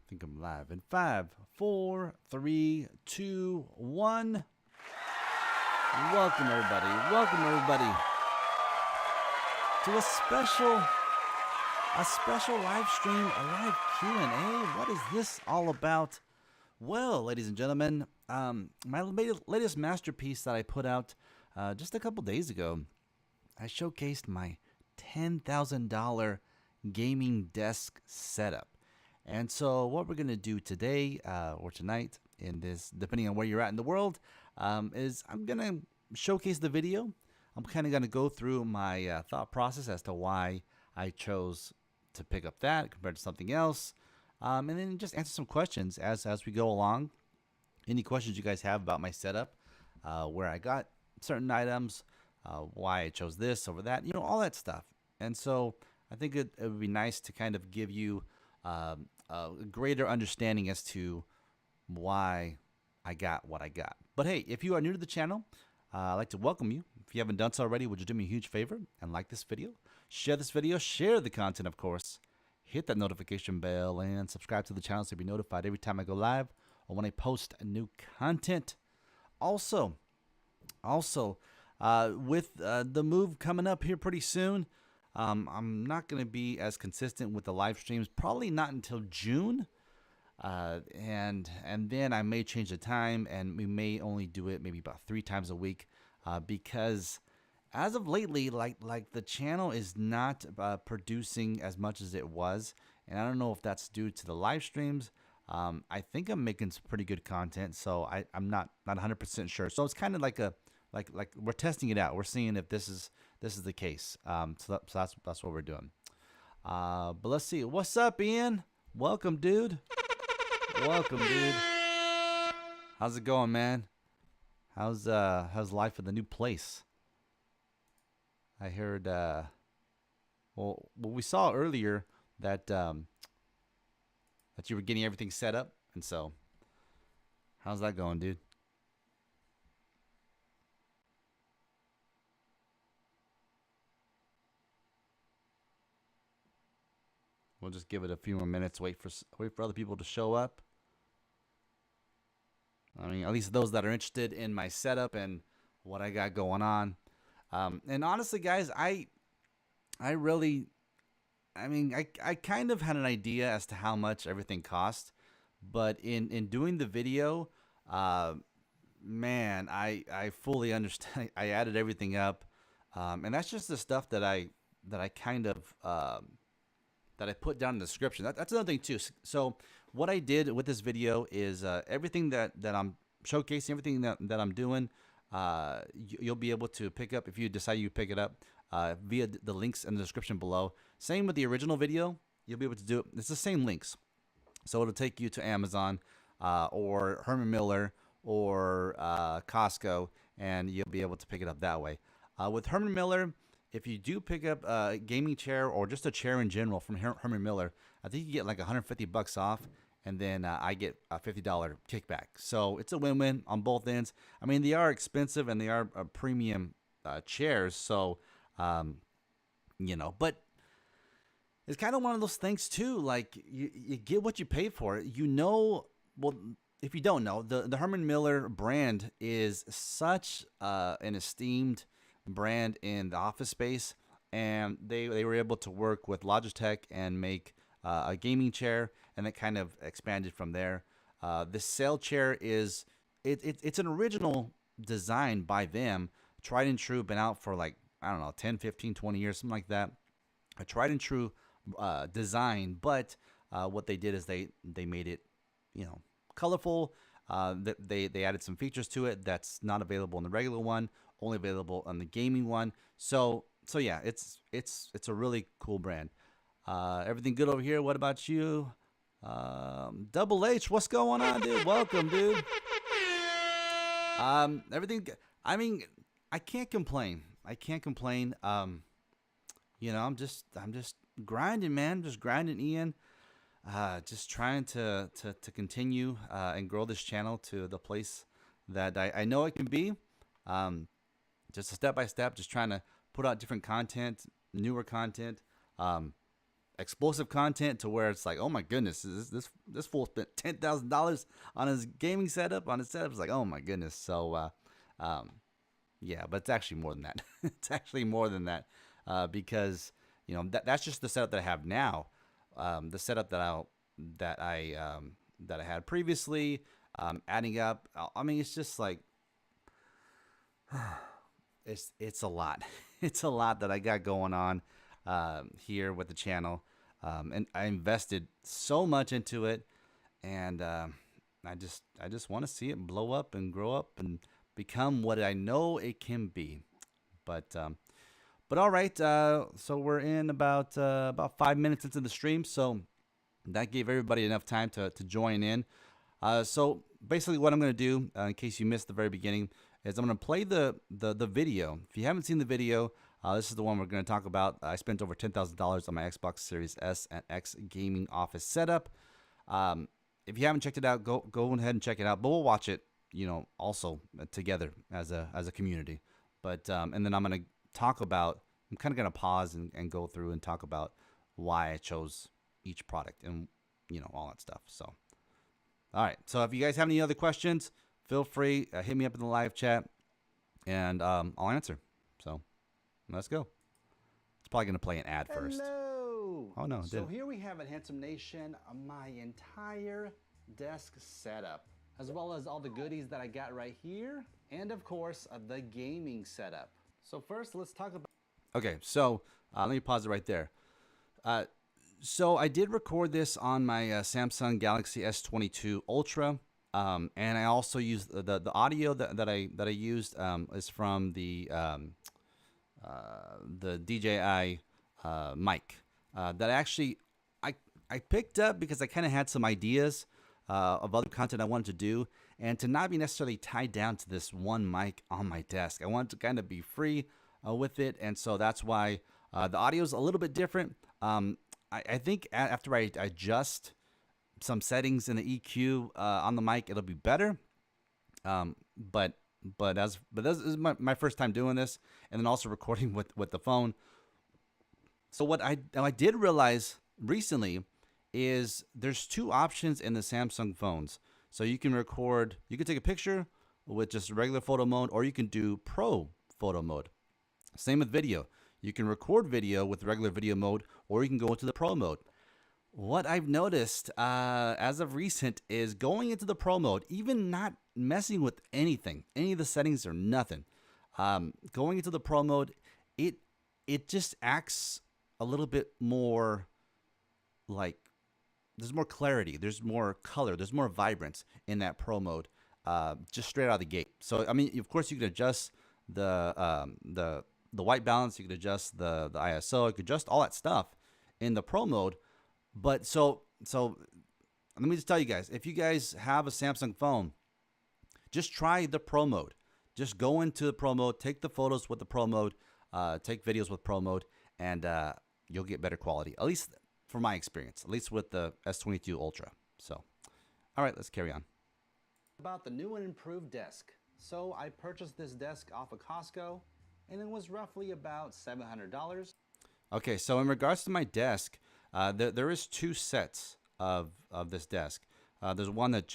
I think I'm live in 5, 4, 3, 2, 1. Welcome everybody. Welcome everybody to a special live stream, a live Q&A. What is this all about? Well, ladies and gentlemen, my latest masterpiece that I put out just a couple days ago, I showcased my $10,000 gaming desk setup. And so what we're going to do today or tonight in this, depending on where you're at in the world, is I'm going to showcase the video. I'm kind of going to go through my thought process as to why I chose to pick up that compared to something else. And then just answer some questions as we go along. Any questions you guys have about my setup, where I got certain items, why I chose this over that, all that stuff. And so I think it would be nice to kind of give you a greater understanding as to why I got what I got. But hey, if you are new to the channel, I'd like to welcome you. If you haven't done so already, would you do me a huge favor and like this video, share the content, of course, hit that notification bell and subscribe to the channel so you'll be notified every time I go live or when I post new content. Also, with the move coming up here pretty soon, I'm not going to be as consistent with the live streams, probably not until June. And then I may change the time, and we may only do it maybe about 3 times a week, because as of lately, like the channel is not producing as much as it was, and I don't know if that's due to the live streams. I think I'm making some pretty good content, so I'm not 100% sure. So it's kind of like like we're testing it out. We're seeing if this is the case. So that's what we're doing. But let's see. What's up, Ian? Welcome, dude. Welcome, dude. How's it going, man? How's life in the new place? I heard well we saw earlier that that you were getting everything set up, and so how's that going, dude? We'll just give it a few more minutes, wait for other people to show up. I mean, at least those that are interested in my setup and what I got going on. And honestly, guys, I kind of had an idea as to how much everything cost, but in doing the video, man, I fully understand. I added everything up, and that's just the stuff that I kind of that I put down in the description. That's another thing too. So what I did with this video is everything that I'm showcasing, everything that I'm doing, you'll be able to pick up if you decide you pick it up via the links in the description below. Same with the original video. You'll be able to do it. It's the same links. So it'll take you to Amazon or Herman Miller or Costco, and you'll be able to pick it up that way. With Herman Miller, if you do pick up a gaming chair or just a chair in general from Herman Miller, I think you get like $150 off, and then I get a $50 kickback. So it's a win-win on both ends. I mean, they are expensive and they are premium chairs, so but it's kind of one of those things too. Like you get what you pay for. Well, if you don't know, the Herman Miller brand is such an esteemed brand in the office space, and they were able to work with Logitech and make a gaming chair, and it kind of expanded from there. The sail chair is it's an original design by them, tried and true, been out for like, I don't know, 10, 15, 20 years, something like that. A tried and true design, but what they did is they made it, colorful. They added some features to it that's not available in the regular one, only available on the gaming one. So yeah, it's a really cool brand. Everything good over here? What about you? Double H, what's going on, dude? Welcome, dude. Everything. I mean, I can't complain. I'm just grinding, man. Just grinding, Ian. Just trying to continue and grow this channel to the place that I know it can be. Just a step by step, just trying to put out different content, newer content. explosive content to where it's like, oh my goodness, this fool spent $10,000 on his gaming setup, on his setup. It's like, oh my goodness. So yeah, but it's actually more than that. It's actually more than that, because that's just the setup that I have now. The setup that I had previously, adding up. I mean, it's just like it's a lot. It's a lot that I got going on here with the channel, and I invested so much into it, and I just want to see it blow up and grow up and become what I know it can be. But all right, so we're in about 5 minutes into the stream, so that gave everybody enough time to join in. So basically, what I'm going to do, in case you missed the very beginning, is I'm going to play the video. If you haven't seen the video, this is the one we're going to talk about. I spent over $10,000 on my Xbox Series S and X gaming office setup. If you haven't checked it out, go ahead and check it out. But we'll watch it, also together as a community. But and then I'm going to talk about. I'm kind of going to pause and go through and talk about why I chose each product and all that stuff. So, all right. So if you guys have any other questions, feel free, hit me up in the live chat, and I'll answer. So let's go. It's probably gonna play an ad first. Hello. Oh no, it So did. here we have at Handsome Nation my entire desk setup, as well as all the goodies that I got right here, and of course the gaming setup. So first, let's talk about. Okay, so let me pause it right there. So I did record this on my Samsung Galaxy S22 Ultra, and I also used the audio that I used is from the DJI mic that actually I picked up because I kind of had some ideas of other content I wanted to do, and to not be necessarily tied down to this one mic on my desk. I wanted to kind of be free with it, and so that's why the audio is a little bit different. I think after I adjust some settings in the EQ on the mic, it'll be better. But this is my first time doing this, and then also recording with the phone. So what I did realize recently is there's two options in the Samsung phones. So you can take a picture with just regular photo mode, or you can do pro photo mode. Same with video. You can record video with regular video mode, or you can go into the pro mode. What I've noticed as of recent is going into the pro mode, even not messing with anything, any of the settings or nothing. Going into the pro mode, it just acts a little bit more like there's more clarity, there's more color, there's more vibrance in that pro mode, just straight out of the gate. So I mean, of course, you can adjust the white balance, you can adjust the ISO, you can adjust all that stuff in the pro mode. But so let me just tell you guys, if you guys have a Samsung phone, just try the pro mode. Just go into the pro mode, take the photos with the pro mode, take videos with pro mode, and you'll get better quality. At least from my experience, at least with the S22 Ultra. So, all right, let's carry on. About the new and improved desk. So I purchased this desk off of Costco, and it was roughly about $700. Okay, so in regards to my desk, there is two sets of this desk. There's one that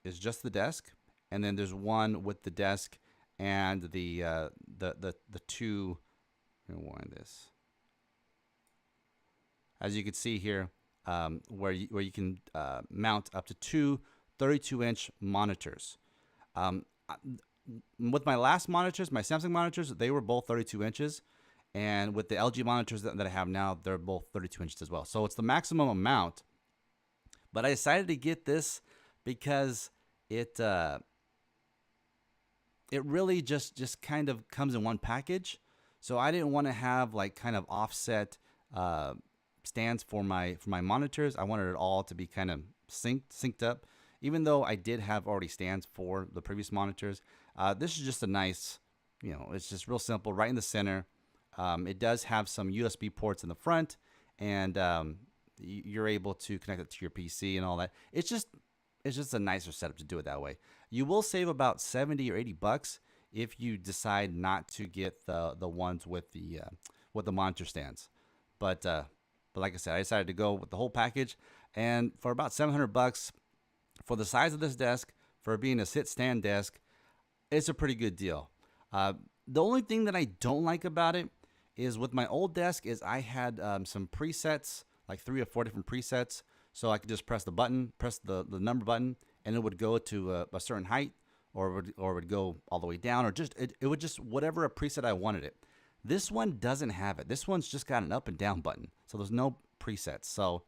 is just the desk, and then there's one with the desk and the two. Let me wind this. As you can see here, where you can mount up to two 32-inch monitors. With my last monitors, my Samsung monitors, they were both 32 inches. And with the LG monitors that I have now, they're both 32 inches as well. So it's the maximum amount. But I decided to get this because it really just kind of comes in one package. So I didn't want to have like kind of offset stands for my monitors. I wanted it all to be kind of synced up. Even though I did have already stands for the previous monitors, this is just a nice, it's just real simple, right in the center. It does have some USB ports in the front, and you're able to connect it to your PC and all that. It's just a nicer setup to do it that way. You will save about $70 or $80 if you decide not to get the ones with the monitor stands. But But like I said, I decided to go with the whole package, and for about $700 for the size of this desk, for being a sit-stand desk, it's a pretty good deal. The only thing that I don't like about it is with my old desk is I had some presets, like 3 or 4 different presets, so I could just press the button, press the number button, and it would go to a certain height, or would go all the way down, or just it would just whatever a preset I wanted it. This one doesn't have it. This one's just got an up and down button, so there's no presets. So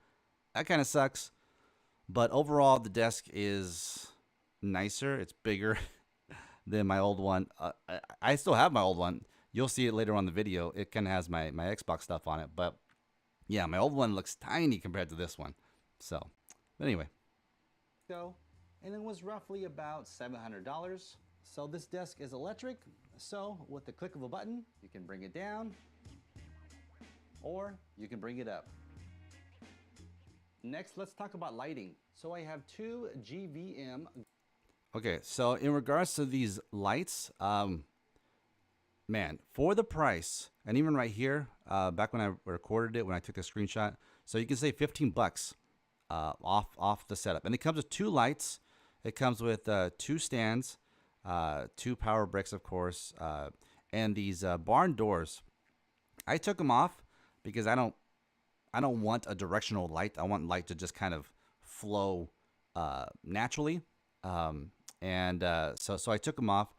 that kind of sucks. But overall, the desk is nicer. It's bigger than my old one. I still have my old one. You'll see it later on in the video. It kind of has my Xbox stuff on it. But yeah, my old one looks tiny compared to this one. So, but anyway. And it was roughly about $700. So this desk is electric. So with the click of a button, you can bring it down or you can bring it up. Next, let's talk about lighting. So I have 2 GVM. Okay, so in regards to these lights, man, for the price, and even right here, back when I recorded it, when I took a screenshot, so you can save $15 off the setup. And it comes with 2 lights. It comes with 2 stands, 2 power bricks, of course, and these barn doors. I took them off because I don't want a directional light. I want light to just kind of flow naturally. So I took them off.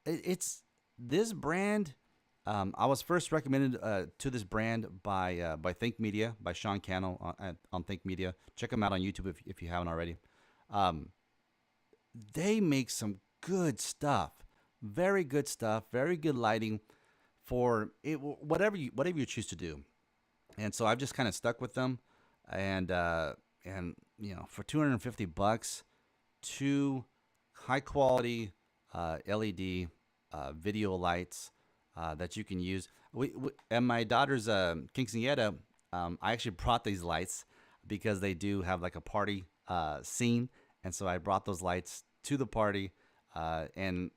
It's this brand. I was first recommended to this brand by Think Media, by Sean Cannell on Think Media. Check them out on YouTube if you haven't already. They make some good stuff, very good stuff, very good lighting for it, whatever you choose to do. And so I've just kind of stuck with them, and you know, for $250, 2 high quality LED video lights that you can use. And my daughter's quinceañera, I actually brought these lights because they do have like a party scene, and so I brought those lights to the party, and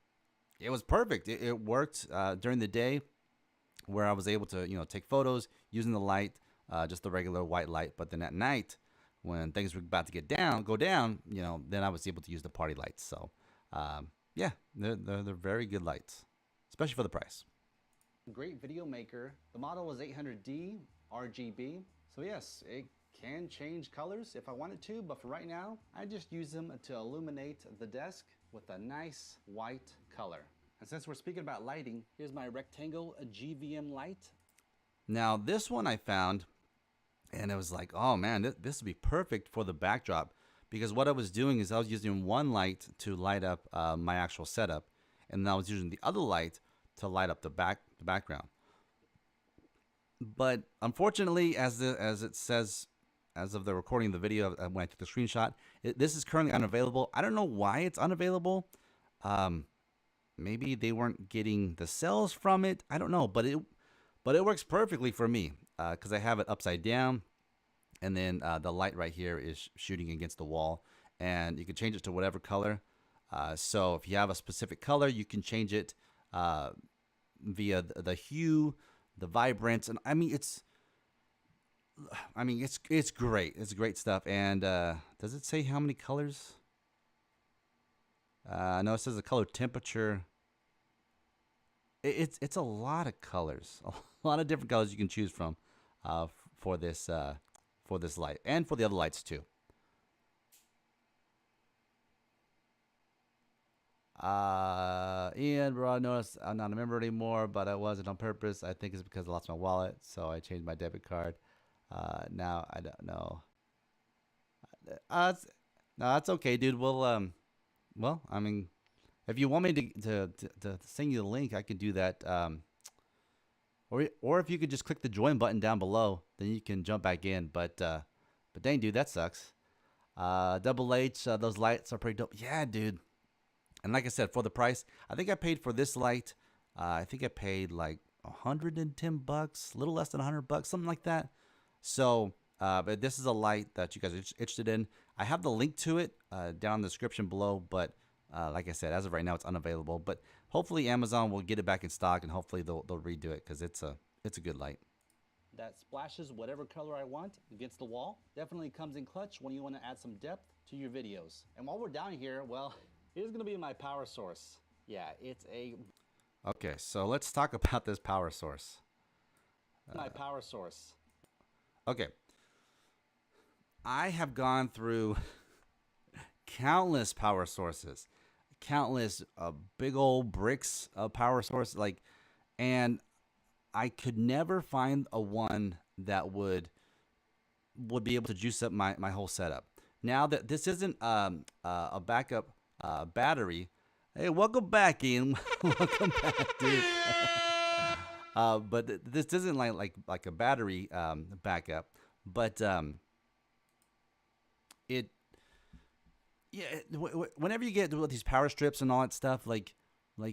it was perfect. It worked during the day, where I was able to take photos using the light, just the regular white light. But then at night, when things were about to go down, then I was able to use the party lights. So yeah, they're very good lights, especially for the price. Great video maker. The model is 800D RGB. So yes, it can change colors if I wanted to, but for right now, I just use them to illuminate the desk with a nice white color. And since we're speaking about lighting, here's my rectangle GVM light. Now this one I found, and it was like, oh man, this would be perfect for the backdrop, because what I was doing is I was using one light to light up my actual setup, and then I was using the other light to light up the background. But unfortunately, as it says, as of the recording of the video, when I took the screenshot, this is currently unavailable. I don't know why it's unavailable. Maybe they weren't getting the sales from it. I don't know, but it works perfectly for me because I have it upside down, and then the light right here is shooting against the wall, and you can change it to whatever color. So if you have a specific color, you can change it via the hue, the vibrance, and it's great. It's great stuff. And does it say how many colors? No, it says the color temperature. It's a lot of colors, a lot of different colors you can choose from for this light, and for the other lights too. Ian, bro, I noticed I'm not a member anymore, but I wasn't on purpose. I think it's because I lost my wallet, so I changed my debit card. Now I don't know. No, that's okay, dude. Well, if you want me to send you the link, I can do that. Or if you could just click the join button down below, then you can jump back in. But dang, dude, that sucks. Double H, those lights are pretty dope. Yeah, dude. And like I said, for the price, I think I paid for this light. I think I paid like $110, a little less than $100, something like that. So, but this is a light that you guys are interested in. I have the link to it down in the description below. But like I said, as of right now, it's unavailable. But hopefully Amazon will get it back in stock, and hopefully they'll redo it, because it's a good light. that splashes whatever color I want against the wall. Definitely comes in clutch when you want to add some depth to your videos. And while we're down here, well, here's gonna be my power source. Yeah, it's a... Okay, so let's talk about this power source. My power source. Okay. I have gone through countless power sources, countless big old bricks of power source, and I could never find a one that would be able to juice up my whole setup. Now that this isn't a backup battery, hey, welcome back, Ian. Welcome back, dude. But this isn't like a battery backup, but it yeah. Whenever you get with these power strips and all that stuff, like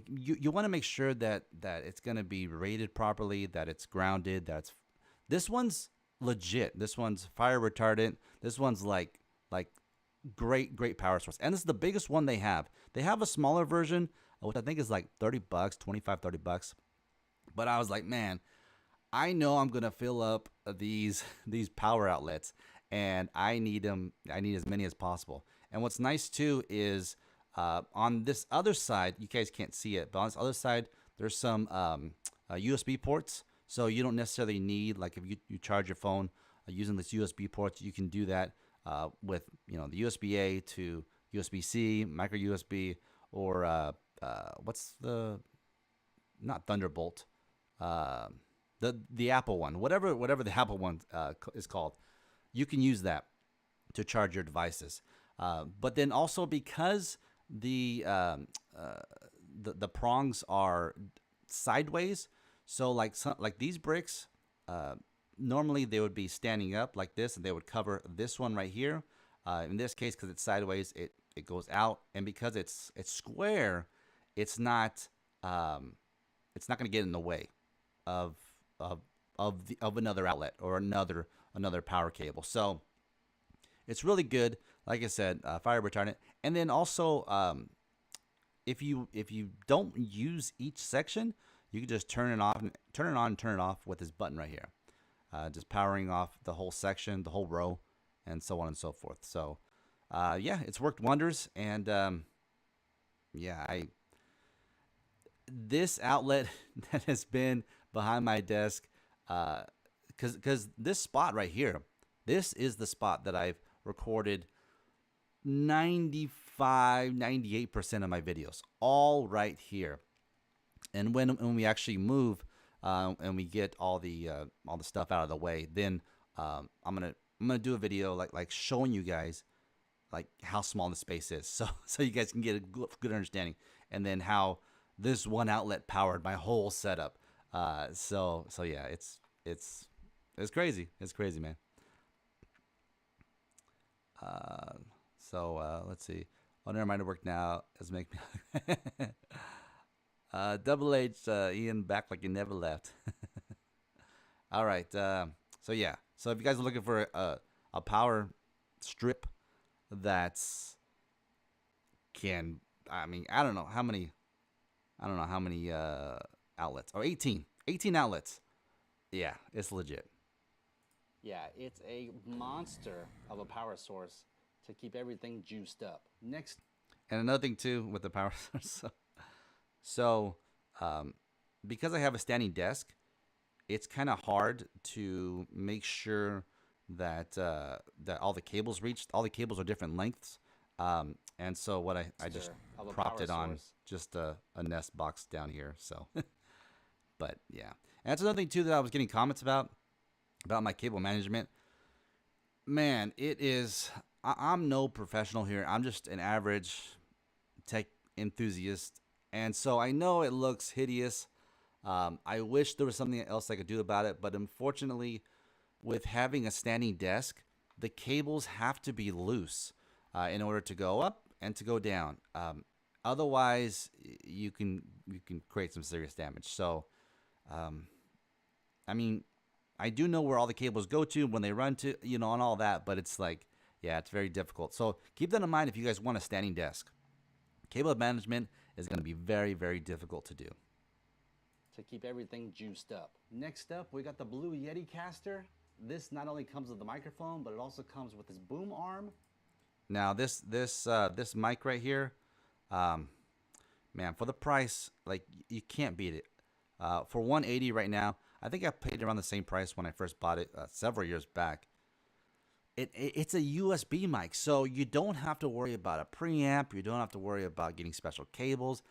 you want to make sure that it's gonna be rated properly, that it's grounded, this one's legit. This one's fire retardant. This one's like great power source, and this is the biggest one they have. They have a smaller version, which I think is like $30, $25-$30. But I was like, man, I know I'm gonna fill up these power outlets, and I need them. I need as many as possible. And what's nice too is on this other side, you guys can't see it, but on this other side, there's some USB ports. So you don't necessarily need, like, if you charge your phone using this USB ports, you can do that with the USB-A to USB-C, micro USB, or what's the, not Thunderbolt, the Apple one, whatever the Apple one is called. You can use that to charge your devices. But then also, because the prongs are sideways, so like these bricks, normally they would be standing up like this, and they would cover this one right here. In this case, because it's sideways, it goes out, and because it's square, it's not going to get in the way of another outlet or another power cable. So it's really good. Like I said, fire retardant. And then also, if you don't use each section, you can just turn it on and turn it off with this button right here. Just powering off the whole section, the whole row, and so on and so forth. So yeah, it's worked wonders. And yeah, this outlet that has been behind my desk, because this spot right here, this is the spot that I've recorded 98% of my videos, all right here. And when we actually move and we get all the stuff out of the way, then I'm gonna do a video like showing you guys like how small the space is, so you guys can get a good understanding, and then how this one outlet powered my whole setup. So yeah, it's crazy. It's crazy, man. So let's see. Oh, never mind. It worked now. Let's make me. Double H, Ian, back like you never left. All right. So yeah. So if you guys are looking for a power strip that's I don't know how many outlets. Oh, 18 outlets. Yeah, it's legit. Yeah, it's a monster of a power source to keep everything juiced up. Next. And another thing too with the power source. So because I have a standing desk, it's kind of hard to make sure that that all the cables reached. All the cables are different lengths. And so what I just propped it on just a nest box down here. So, but yeah. And that's another thing too that I was getting comments about my cable management. Man, it is, I'm no professional here. I'm just an average tech enthusiast. And so I know it looks hideous. I wish there was something else I could do about it. But unfortunately, with having a standing desk, the cables have to be loose in order to go up and to go down. Otherwise, you can create some serious damage. So, I mean, I do know where all the cables go to when they run to, and all that, but it's like, yeah, it's very difficult. So keep that in mind if you guys want a standing desk. Cable management is going to be very, very difficult to do. to keep everything juiced up. Next up, we got the blue Yeticaster. This not only comes with the microphone, but it also comes with this boom arm. Now this mic right here, man, for the price, like you can't beat it. For 180 right now, I think I paid around the same price when I first bought it several years back. It's a USB mic, so you don't have to worry about a preamp. You don't have to worry about getting special cables.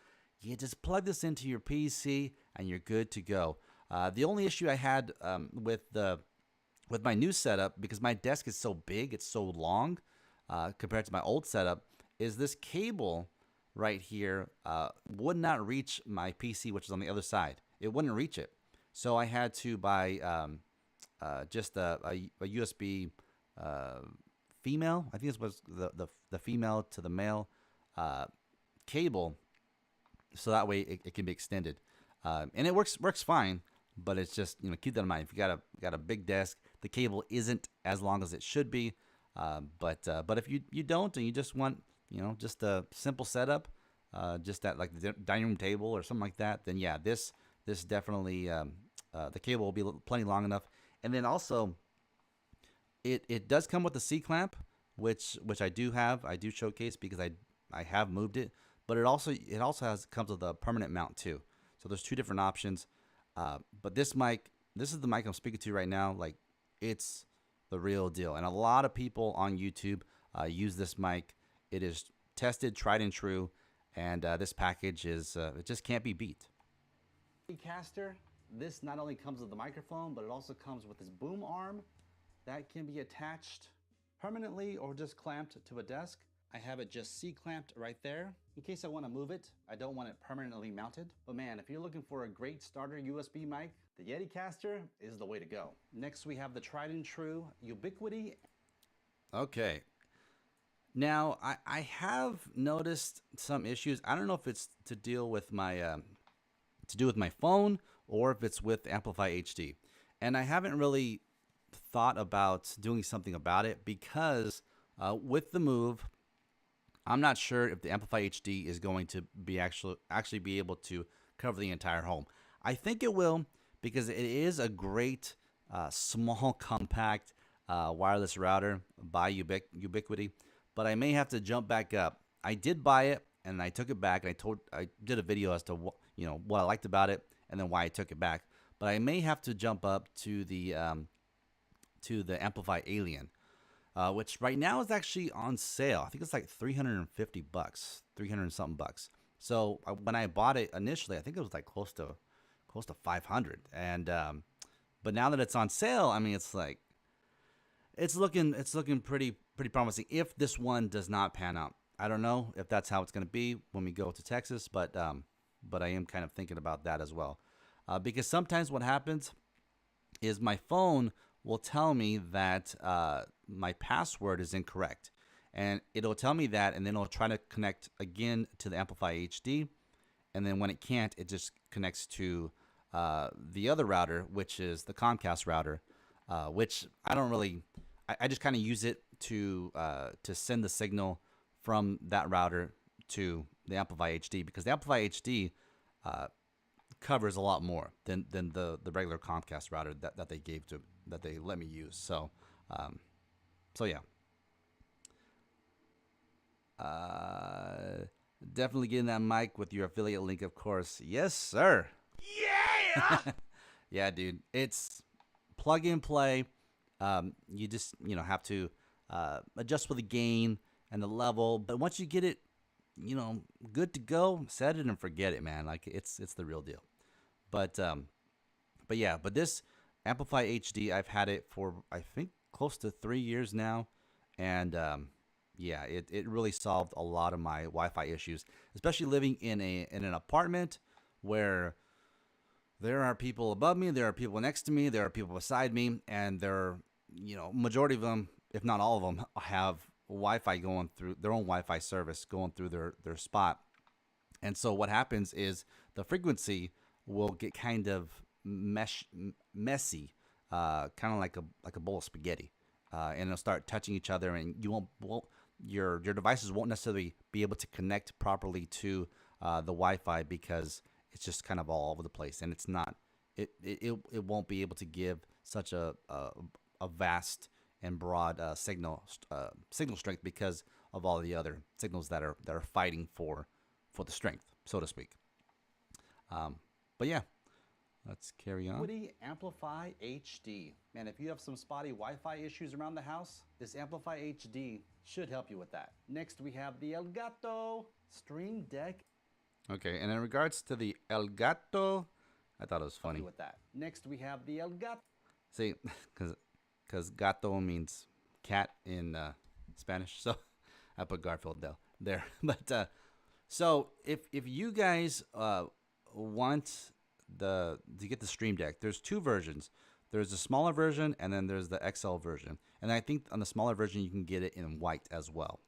You just plug this into your PC and you're good to go. The only issue I had with my new setup, because my desk is so big, it's so long compared to my old setup, is this cable right here would not reach my PC, which is on the other side. It wouldn't reach it. So I had to buy just a USB female. I think this was the female to the male cable, so that way it can be extended, and it works fine. But it's just, keep that in mind. If you got a big desk, the cable isn't as long as it should be. But if you don't, and you just want just a simple setup, just at like the dining room table or something like that, then yeah, this definitely the cable will be plenty long enough. And then also, it does come with the C clamp, which I do have. I do showcase because I have moved it, but it also comes with a permanent mount too. So there's two different options. But this is the mic I'm speaking to right now. Like, it's the real deal, and a lot of people on YouTube use this mic. It is tested, tried and true, and this package is it just can't be beat. Yeticaster. This not only comes with the microphone, but it also comes with this boom arm that can be attached permanently or just clamped to a desk. I have it just C-clamped right there in case I want to move it. I don't want it permanently mounted. But man, if you're looking for a great starter USB mic, the Yeticaster is the way to go. Next, we have the tried and true Ubiquiti. Okay. Now, I have noticed some issues. I don't know if it's to do with my phone or if it's with Amplify HD. And I haven't really thought about doing something about it because with the move, I'm not sure if the Amplify HD is going to be actually be able to cover the entire home. I think it will, because it is a great small compact wireless router by Ubiquiti, but I may have to jump back up. I did buy it and I took it back, and I did a video as to what I liked about it and then why I took it back. But I may have to jump up to the Amplify Alien, which right now is actually on sale. I think it's like $350, 300 something bucks. So when I bought it initially, I think it was like close to 500. And but now that it's on sale, I mean, it's like it's looking pretty promising. If this one does not pan out, I don't know if that's how it's going to be when we go to Texas, but I am kind of thinking about that as well, because sometimes what happens is my phone will tell me that my password is incorrect, and it'll tell me that, and then it'll try to connect again to the Amplify HD, and then when it can't, it just connects to the other router, which is the Comcast router, which I don't really. I just kind of use it to send the signal from that router to the Amplify HD, because the Amplify HD covers a lot more than the regular Comcast router that they let me use. So yeah. Definitely getting that mic with your affiliate link, of course. Yes, sir. Yeah. Yeah, dude. It's plug and play. You just have to adjust for the gain and the level, but once you get it good to go, set it and forget it, man. Like, it's the real deal. But this Amplify HD, I've had it for I think close to 3 years now, and it really solved a lot of my Wi-Fi issues, especially living in an apartment where there are people above me, there are people next to me, there are people beside me, and majority of them, if not all of them, have Wi-Fi going through their own Wi-Fi service going through their spot. And so what happens is the frequency will get kind of messy, kind of like a bowl of spaghetti, and it'll start touching each other, and your devices won't necessarily be able to connect properly to the Wi-Fi, because it's just kind of all over the place, and it's not. It won't be able to give such a vast and broad signal strength because of all the other signals that are fighting for the strength, so to speak. But yeah, let's carry on. Woody Amplify HD. Man, if you have some spotty Wi-Fi issues around the house, this Amplify HD should help you with that. Next, we have the ElGato Stream Deck. Okay, and in regards to the ElGato, I thought it was funny. With that. Next, we have the ElGato. See, because gato means cat in Spanish, so I put Garfield there. But so if you guys want to get the Stream Deck, there's two versions. There's the smaller version, and then there's the XL version. And I think on the smaller version, you can get it in white as well.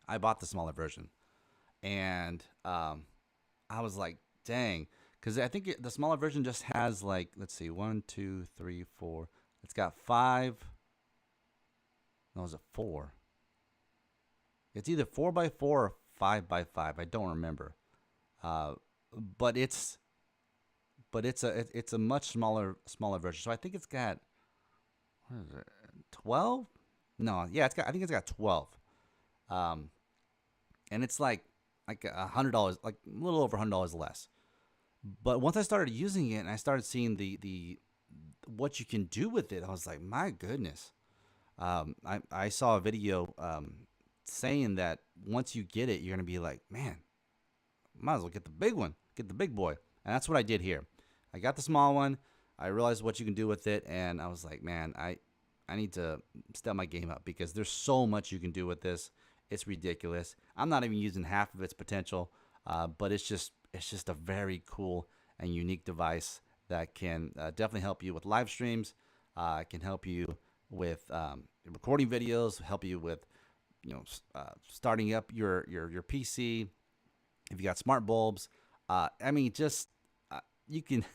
I bought the smaller version, and I was like, dang, because I think the smaller version just has like, let's see, 1, 2, 3, 4. It's got 5. No, is it 4? It's either 4x4 or 5x5. I don't remember. But it's a much smaller version. So I think it's got, what is it, 12? No, yeah, I think it's got 12. And it's like $100, like a little over $100 less. But once I started using it and I started seeing the what you can do with it, I was like, my goodness. I saw a video saying that once you get it, you're gonna be like, man, might as well get the big one, get the big boy. And that's what I did here. I got the small one. I realized what you can do with it, and I was like, man, I need to step my game up because there's so much you can do with this. It's ridiculous. I'm not even using half of its potential, but it's just a very cool and unique device that can definitely help you with live streams. Can help you with recording videos. Help you with starting up your PC. If you got smart bulbs, I mean, just you can.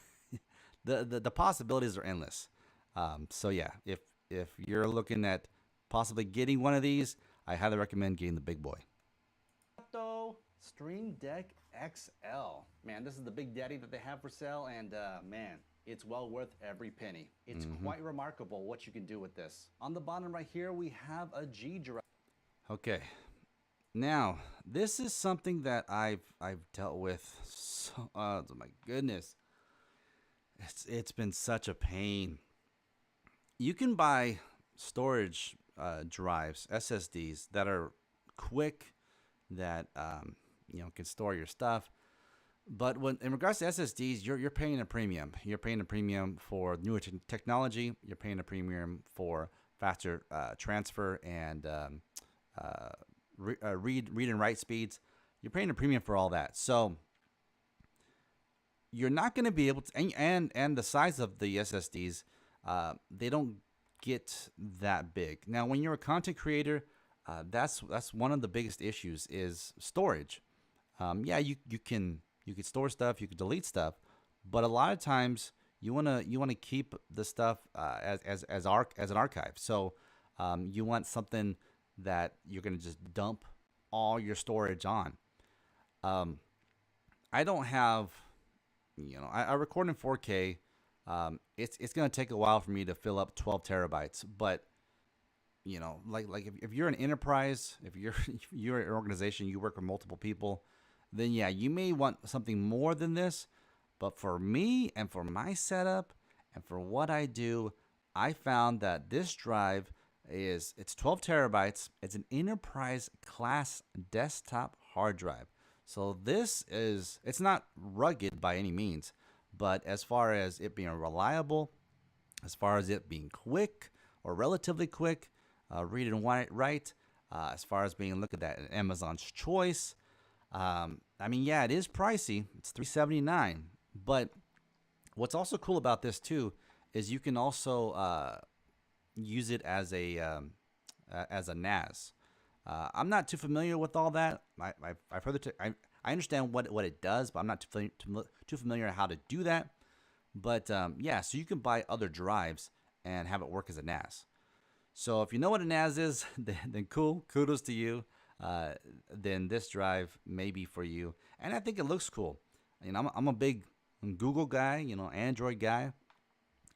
The possibilities are endless. So yeah, if you're looking at possibly getting one of these, I highly recommend getting the big boy. Stream Deck XL. Man, this is the big daddy that they have for sale, and man, it's well worth every penny. It's quite remarkable what you can do with this. On the bottom right here, we have a G drive. Okay, now this is something that I've dealt with. So, oh my goodness, it's been such a pain. You can buy storage drives, SSDs that are quick, that can store your stuff. But when in regards to SSDs, you're paying a premium. You're paying a premium for newer technology. You're paying a premium for faster transfer and read and write speeds. You're paying a premium for all that. So you're not going to be able to, and the size of the SSDs, they don't get that big. Now, when you're a content creator, that's one of the biggest issues is storage. Yeah, you can store stuff, you can delete stuff, but a lot of times you wanna keep the stuff as an archive. So you want something that you're gonna just dump all your storage on. I don't have, I record in 4K. It's gonna take a while for me to fill up 12 terabytes, but like if you're an enterprise, if you're an organization, you work with multiple people, then yeah, you may want something more than this. But for me and for my setup and for what I do, I found that this drive it's 12 terabytes. It's an enterprise class desktop hard drive. So it's not rugged by any means, but as far as it being reliable, as far as it being quick or relatively quick, read and write, as far as being looked at Amazon's Choice. I mean, yeah, it is pricey. It's $379. But what's also cool about this too is you can also use it as a NAS. I'm not too familiar with all that. I've heard I understand what it does, but I'm not too familiar how to do that. But yeah, so you can buy other drives and have it work as a NAS. So if you know what a NAS is, then cool, kudos to you. Then this drive may be for you. And I think it looks cool. I'm a big Google guy, Android guy,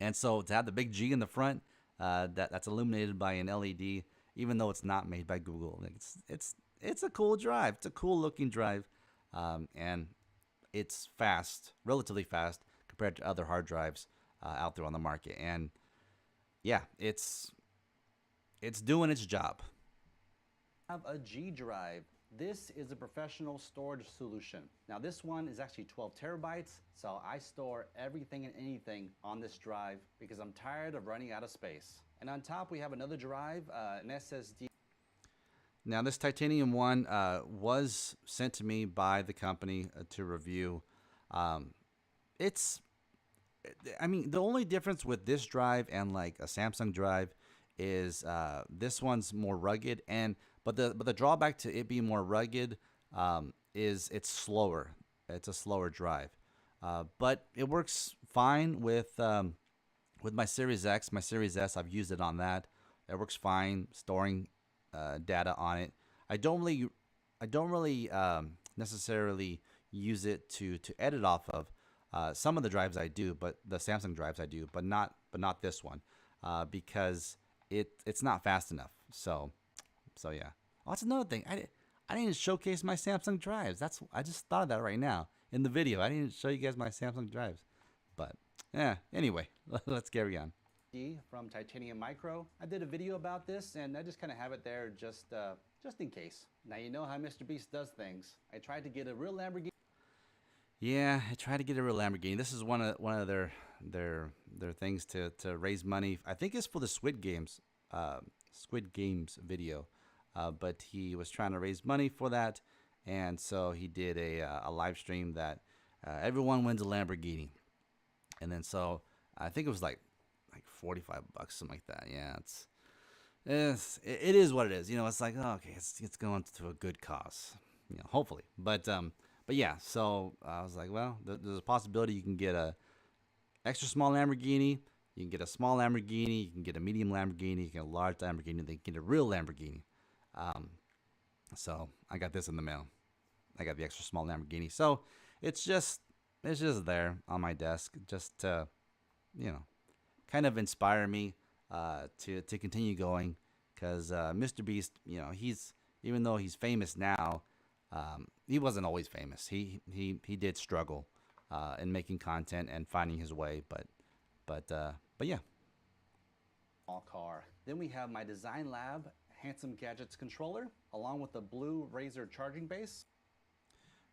and so to have the big G in the front, that's illuminated by an LED, even though it's not made by Google, it's a cool drive. It's a cool looking drive, and it's fast, relatively fast compared to other hard drives out there on the market. And yeah, it's doing its job. Have a G drive. This is a professional storage solution. Now this one is actually 12 terabytes, so I store everything and anything on this drive because I'm tired of running out of space. And on top we have another drive, an SSD. Now this titanium one was sent to me by the company to review. It's, I mean, the only difference with this drive and like a Samsung drive is this one's more rugged, but the drawback to it being more rugged is it's slower. It's a slower drive, but it works fine with my Series X, my Series S. I've used it on that. It works fine storing data on it. I don't really necessarily use it to edit off of. Some of the drives I do, but the Samsung drives I do, but not this one because it's not fast enough. So yeah. Oh, that's another thing. I didn't showcase my Samsung drives. I just thought of that right now in the video. I didn't show you guys my Samsung drives. But yeah, anyway, let's carry on. From Titanium Micro. I did a video about this and I just kind of have it there just in case. Now you know how Mr. Beast does things. I tried to get a real Lamborghini. Yeah, I tried to get a real Lamborghini. This is one of their things to raise money. I think it's for the Squid Games video, but he was trying to raise money for that, and so he did a live stream that everyone wins a Lamborghini, and then so I think it was like $45, something like that. Yeah, it is what it is. It's like, oh, okay, it's going to a good cause, hopefully. But yeah, so I was like, well, there's a possibility you can get a extra small Lamborghini, you can get a small Lamborghini, you can get a medium Lamborghini, you can get a large Lamborghini, then you can get a real Lamborghini. So I got this in the mail. I got the extra small Lamborghini. So it's just there on my desk, just to, kind of inspire me to continue going, because Mr. Beast, even though he's famous now, he wasn't always famous. He did struggle in making content and finding his way, but yeah. Small car. Then we have my Design Lab Handsome Gadgets controller, along with the blue Razer charging base.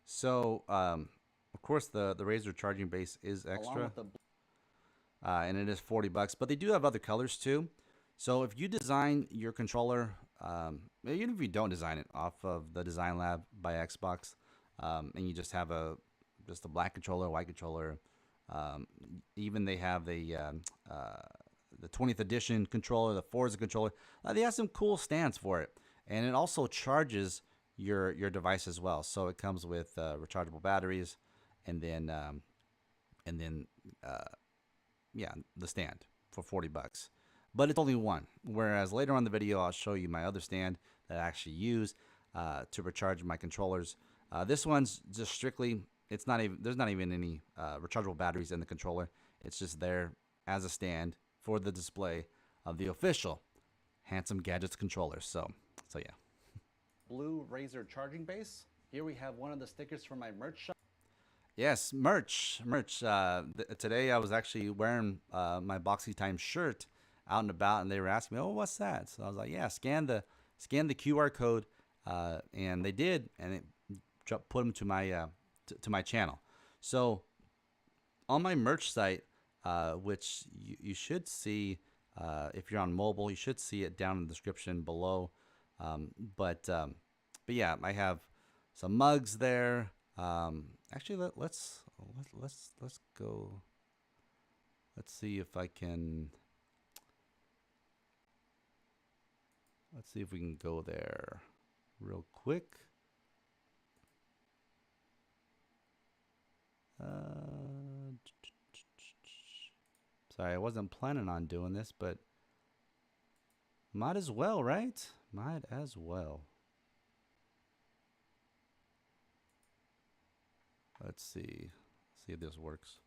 So of course the Razer charging base is extra, and it is $40, but they do have other colors too. So if you design your controller, even if you don't design it off of the Design Lab by Xbox, and you just have a black controller, white controller, even they have the 20th edition controller, the Forza controller. They have some cool stands for it, and it also charges your device as well. So it comes with rechargeable batteries, and then yeah, the stand for $40. But it's only one. Whereas later on in the video, I'll show you my other stand that I actually use to recharge my controllers. This one's just strictly, there's not even any rechargeable batteries in the controller. It's just there as a stand for the display of the official Handsome Gadgets controller. So yeah. Blue Razer charging base. Here we have one of the stickers from my merch shop. Yes, merch. Today I was actually wearing my Boxy Time shirt out and about, and they were asking me, "Oh, what's that?" So I was like, "Yeah, scan the QR code," and they did, and it put them to my to my channel. So on my merch site, which you should see if you're on mobile, you should see it down in the description below. But yeah, I have some mugs there. Actually, let's go. Let's see if I can. Let's see if we can go there real quick. Sorry, I wasn't planning on doing this, but might as well, right? Might as well. Let's see. See if this works.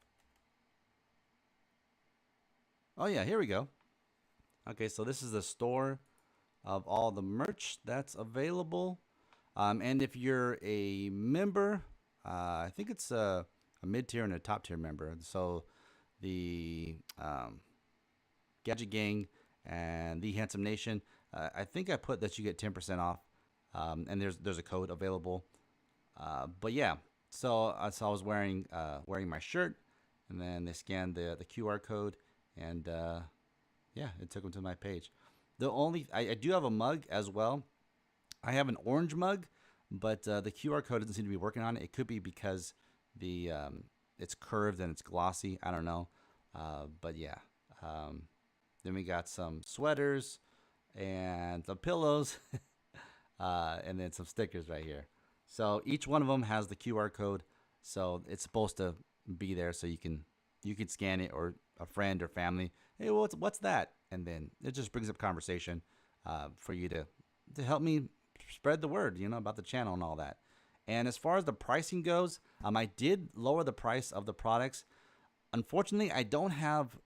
Oh yeah, here we go. Okay, so this is the store of all the merch that's available. And if you're a member, I think it's a mid-tier and a top-tier member. So the Gadget Gang and the Handsome Nation, I think I put that you get 10% off. And there's a code available. But yeah, so I was wearing my shirt, and then they scanned the QR code, and yeah, it took them to my page. I do have a mug as well. I have an orange mug, but the QR code doesn't seem to be working on it. It could be because the it's curved and it's glossy. I don't know. But yeah. Then we got some sweaters and some pillows, and then some stickers right here. So each one of them has the QR code, so it's supposed to be there, so you can scan it, or a friend or family. Hey, what's that? And then it just brings up conversation for you to help me spread the word, about the channel and all that. And as far as the pricing goes, I did lower the price of the products. Unfortunately, I don't have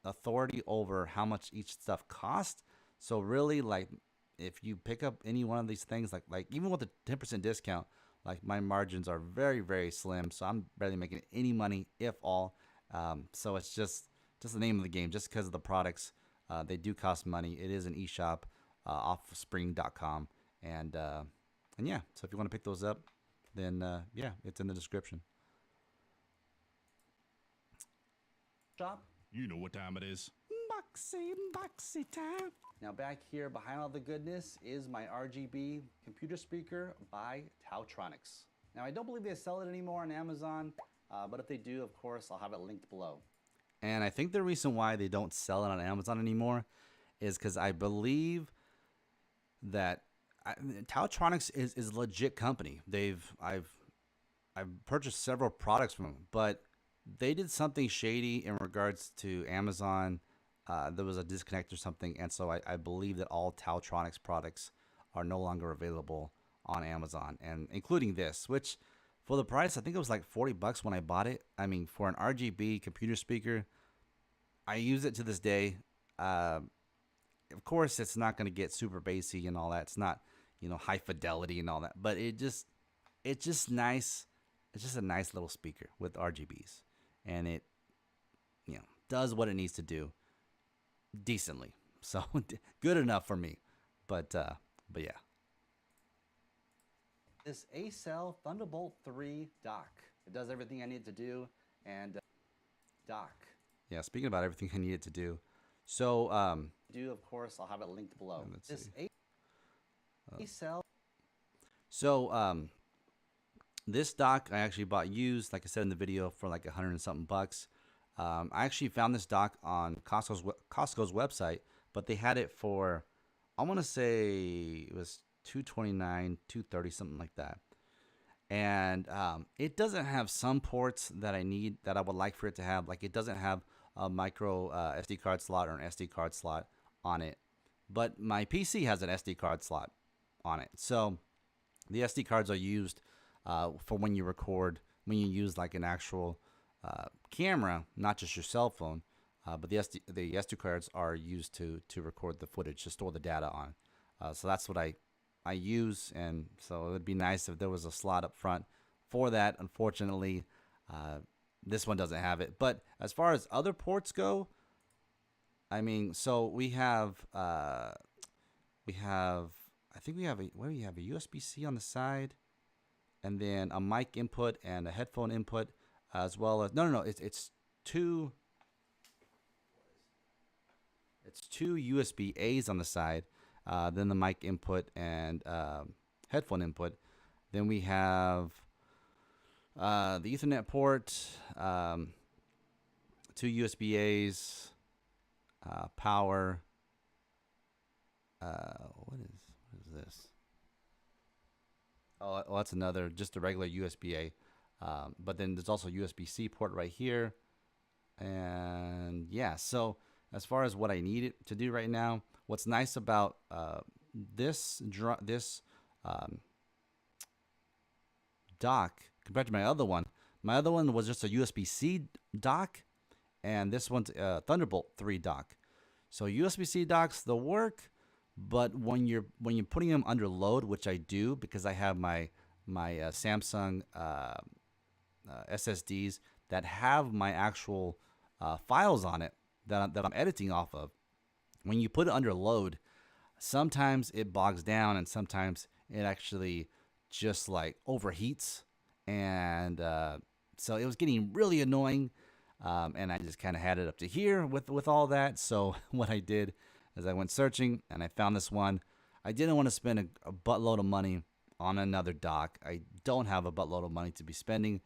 authority over how much each stuff costs. So really, like, if you pick up any one of these things, like even with the 10% discount, like, my margins are very, very slim. So I'm barely making any money, if all. So it's just the name of the game. Just because of the products, they do cost money. It is an eShop, offspring.com, and yeah. So if you want to pick those up, then yeah, it's in the description. Shop. You know what time it is. Boxy time. Now back here behind all the goodness is my RGB computer speaker by Tautronics. Now I don't believe they sell it anymore on Amazon, but if they do, of course, I'll have it linked below. And I think the reason why they don't sell it on Amazon anymore is because I believe that Tautronics is a legit company. I've purchased several products from them, but they did something shady in regards to Amazon. There was a disconnect or something, and so I believe that all Tautronics products are no longer available on Amazon, and including this, which for the price, I think it was like $40 when I bought it. I mean, for an RGB computer speaker, I use it to this day. Of course, it's not going to get super bassy and all that. It's not, high fidelity and all that, but it's just nice. It's just a nice little speaker with RGBs, and it, does what it needs to do decently. So good enough for me. But yeah. This Acell Thunderbolt 3 dock. It does everything I need to do, and dock. Yeah, speaking about everything I needed to do. So Of course, I'll have it linked below. Let's see. Acell. So this dock I actually bought used, like I said in the video, for like $100 and something bucks. I actually found this dock on Costco's website, but they had it for, I want to say it was $229, $230, something like that. And it doesn't have some ports that I need, that I would like for it to have. Like, it doesn't have a micro SD card slot or an SD card slot on it, but my PC has an SD card slot on it. So the SD cards are used for when you record, when you use like an actual camera, not just your cell phone, but the SD cards are used to record the footage, to store the data on. So that's what I use, and so it would be nice if there was a slot up front for that. Unfortunately, this one doesn't have it. But as far as other ports go, I mean, so we have I think we have a USB-C on the side, and then a mic input and a headphone input, as well as it's two USB-A's on the side, then the mic input and headphone input. Then we have the Ethernet port, two USB-A's, power. What is this? Oh, that's another, just a regular USB-A. But then there's also USB-C port right here. And yeah, so as far as what I need it to do right now, what's nice about this dock compared to my other one My other one was just a USB-C dock, and this one's a Thunderbolt 3 dock. So USB-C docks, they'll work, but when you're putting them under load, which I do because I have my Samsung SSDs that have my actual files on it that I'm editing off of. When you put it under load, sometimes it bogs down, and sometimes it actually just like overheats, and so it was getting really annoying. And I just kind of had it up to here with all that. So what I did is I went searching and I found this one. I didn't want to spend a buttload of money on another dock. I don't have a buttload of money to be spending.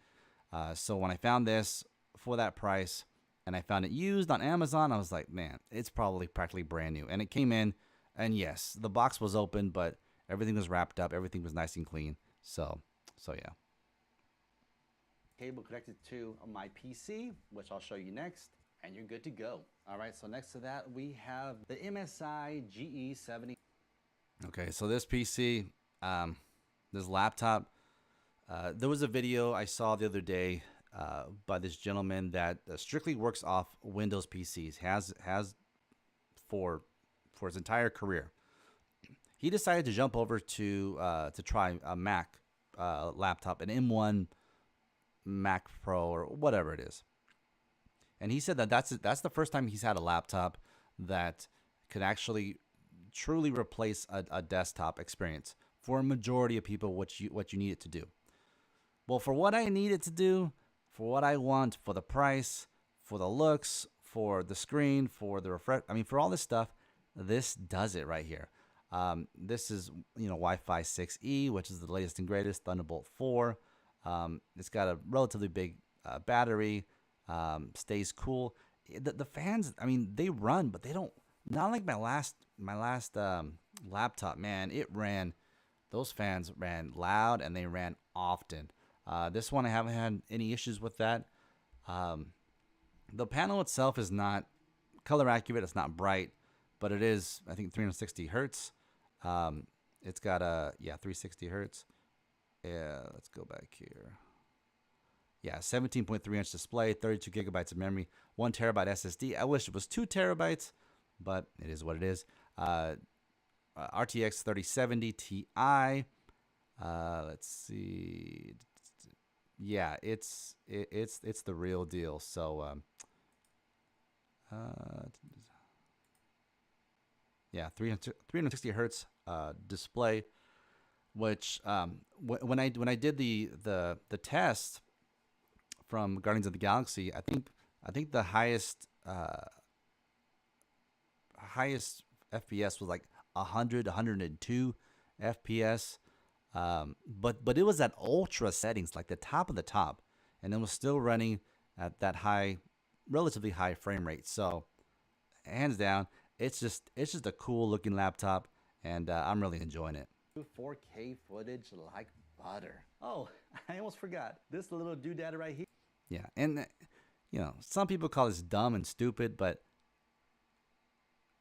So when I found this for that price and I found it used on Amazon, I was like, man, it's probably practically brand new. And it came in, and yes, the box was open, but everything was wrapped up. Everything was nice and clean. So yeah. Cable connected to my PC, which I'll show you next, and you're good to go. All right, so next to that, we have the MSI GE70. Okay, so this PC, this laptop, there was a video I saw the other day by this gentleman that strictly works off Windows PCs, has for his entire career. He decided to jump over to try a Mac laptop, an M1 Mac Pro or whatever it is. And he said that that's the first time he's had a laptop that could actually truly replace a desktop experience for a majority of people, what you need it to do. Well, for what I need it to do, for what I want, for the price, for the looks, for the screen, for the refresh, I mean, for all this stuff, this does it right here. This is, Wi-Fi 6E, which is the latest and greatest, Thunderbolt 4. It's got a relatively big battery, stays cool. The fans, I mean, they run, but they don't, not like my last laptop, man. Those fans ran loud and they ran often. This one, I haven't had any issues with that. The panel itself is not color accurate. It's not bright, but it is, I think, 360 hertz. It's got 360 hertz. Yeah, let's go back here. Yeah, 17.3 inch display, 32 gigabytes of memory, 1 terabyte SSD. I wish it was 2 terabytes, but it is what it is. RTX 3070 Ti. Let's see. Yeah, it's the real deal. So, 360 hertz display. Which when I did the test from Guardians of the Galaxy, I think the highest FPS was like 102 FPS, but it was at ultra settings, like the top of the top, and it was still running at that relatively high frame rate. So hands down, it's just a cool looking laptop, and I'm really enjoying it. 4K footage like butter. Oh, I almost forgot. This little doodad right here. Yeah, and some people call this dumb and stupid, but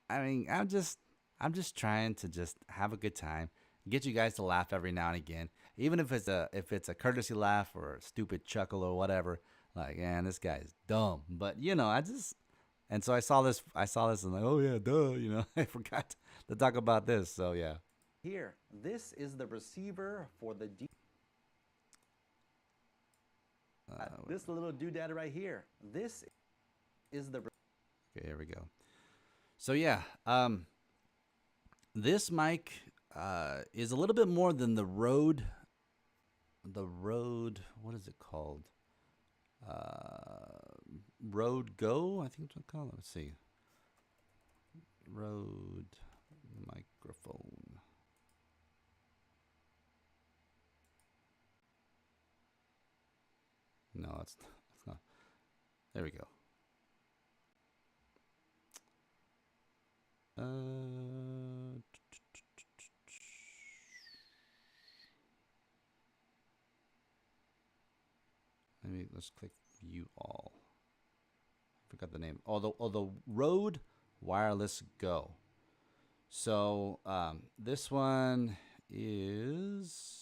I mean, I'm just trying to just have a good time, get you guys to laugh every now and again, even if it's a courtesy laugh or a stupid chuckle or whatever. Like, man, this guy is dumb, but and so I saw this and like, oh yeah, duh, I forgot to talk about this. So yeah. Here, this is the receiver for the this little doodad right here. This is the. Okay, here we go. So yeah, this mic is a little bit more than the Rode. What is it called? Rode Go, I think it's called. Let's see. Rode microphone. No, it's not. There we go. Let's click view all. I forgot the name. The Rode Wireless Go. So this one is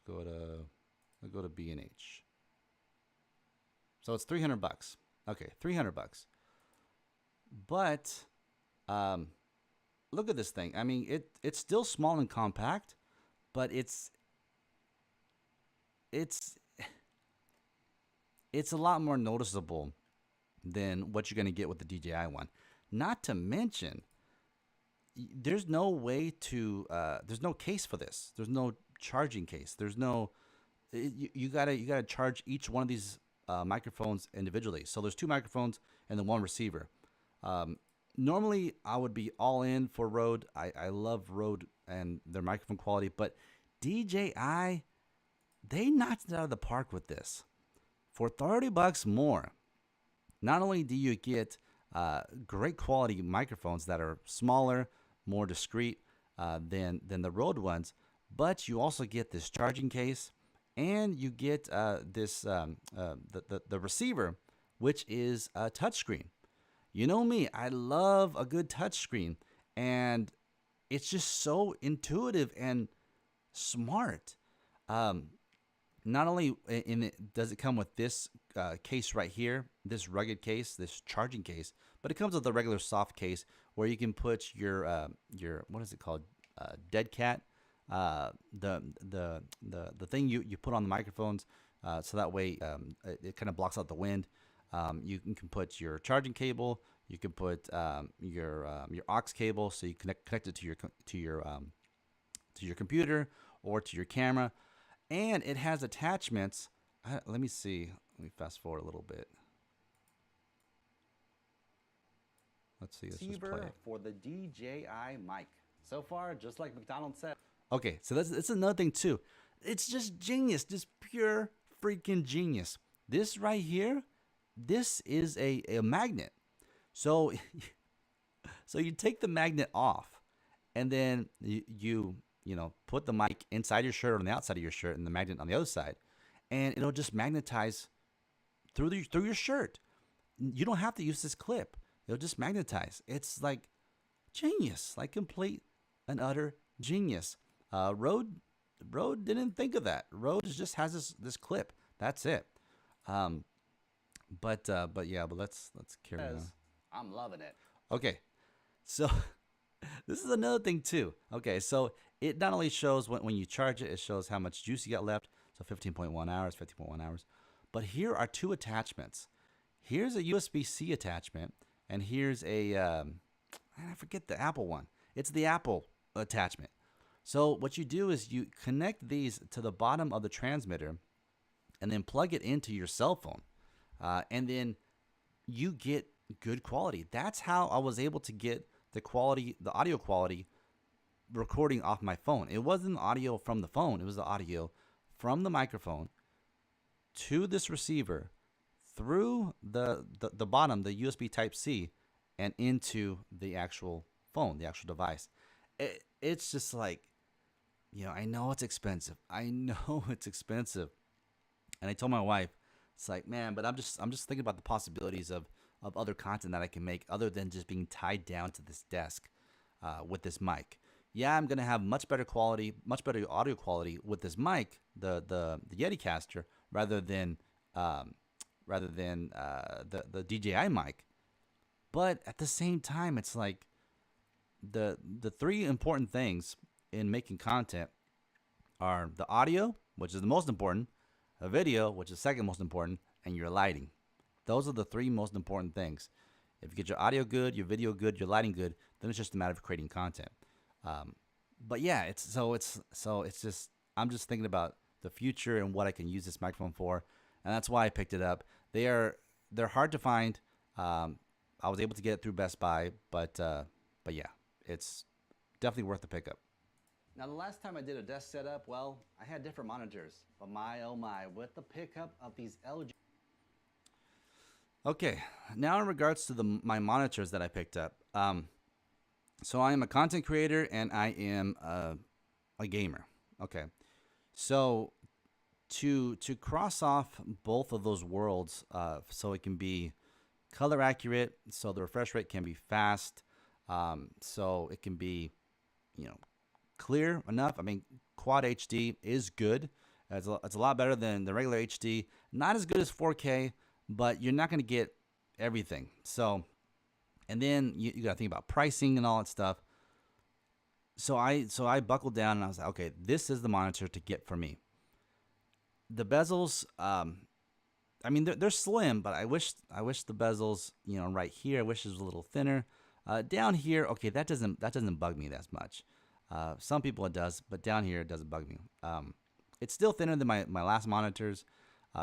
let's go to B&H. So it's $300. Okay, $300. But look at this thing. I mean, it's still small and compact, but it's a lot more noticeable than what you're going to get with the DJI one. Not to mention, there's no way to there's no case for this. There's no charging case. There's no you gotta charge each one of these microphones individually. So there's two microphones and then one receiver. Normally I would be all in for Rode. I love Rode and their microphone quality, but DJI, they knocked it out of the park with this. For $30 more, not only do you get great quality microphones that are smaller, more discreet than the Rode ones, but you also get this charging case, and you get the receiver, which is a touchscreen. You know me, I love a good touchscreen, and it's just so intuitive and smart. Not only does it come with this case right here, this rugged case, this charging case, but it comes with a regular soft case where you can put your what is it called, dead cat, the thing you put on the microphones, so that way it kind of blocks out the wind. You can put your charging cable, you can put your aux cable, so you connect it to your computer or to your camera. And it has attachments. Let me see. Let me fast forward a little bit. Let's see. Let's just play it. For the DJI mic. So far, just like McDonald said. Okay, so that's another thing too. It's just genius, just pure freaking genius. This right here, this is a magnet. So, so you take the magnet off, and then you put the mic inside your shirt or on the outside of your shirt and the magnet on the other side, and it'll just magnetize through your shirt. You don't have to use this clip. It'll just magnetize. It's like genius, like complete and utter genius. Rode didn't think of that. Rode just has this clip. That's it. But let's carry on. I'm loving it. Okay, so this is another thing too. Okay, so it not only shows when you charge it, it shows how much juice you got left. So 15.1 hours. But here are two attachments. Here's a USB-C attachment, and here's I forget the Apple one. It's the Apple attachment. So what you do is you connect these to the bottom of the transmitter, and then plug it into your cell phone, and then you get good quality. That's how I was able to get the audio quality recording off my phone. It wasn't audio from the phone. It was the audio from the microphone to this receiver through the bottom, the USB Type-C, and into the actual phone, the actual device. It's just like, I know it's expensive. And I told my wife, it's like, man, but I'm just thinking about the possibilities of other content that I can make other than just being tied down to this desk with this mic. Yeah, I'm gonna have much better audio quality with this mic, the Yeticaster, rather than the DJI mic. But at the same time, it's like the three important things in making content are the audio, which is the most important, a video, which is second most important, and your lighting. Those are the three most important things. If you get your audio good, your video good, your lighting good, then it's just a matter of creating content. But yeah, I'm just thinking about the future and what I can use this microphone for, and that's why I picked it up. They're hard to find. I was able to get it through Best Buy, but yeah, it's definitely worth the pickup. Now, the last time I did a desk setup, well, I had different monitors, but my oh my, with the pickup of these LG. Okay, now in regards to my monitors that I picked up. So I am a content creator and I am a gamer. Okay, so to cross off both of those worlds, so it can be color accurate, so the refresh rate can be fast, so it can be, clear enough. I mean, Quad HD is good, It's a lot better than the regular HD. Not as good as 4K, but you're not going to get everything. So, and then you got to think about pricing and all that stuff. So I buckled down and I was like, okay, this is the monitor to get for me. The bezels, I mean, they're slim, but I wish the bezels, right here, I wish it was a little thinner. Down here, okay, that doesn't bug me that much. Some people it does, but down here it doesn't bug me. It's still thinner than my last monitors,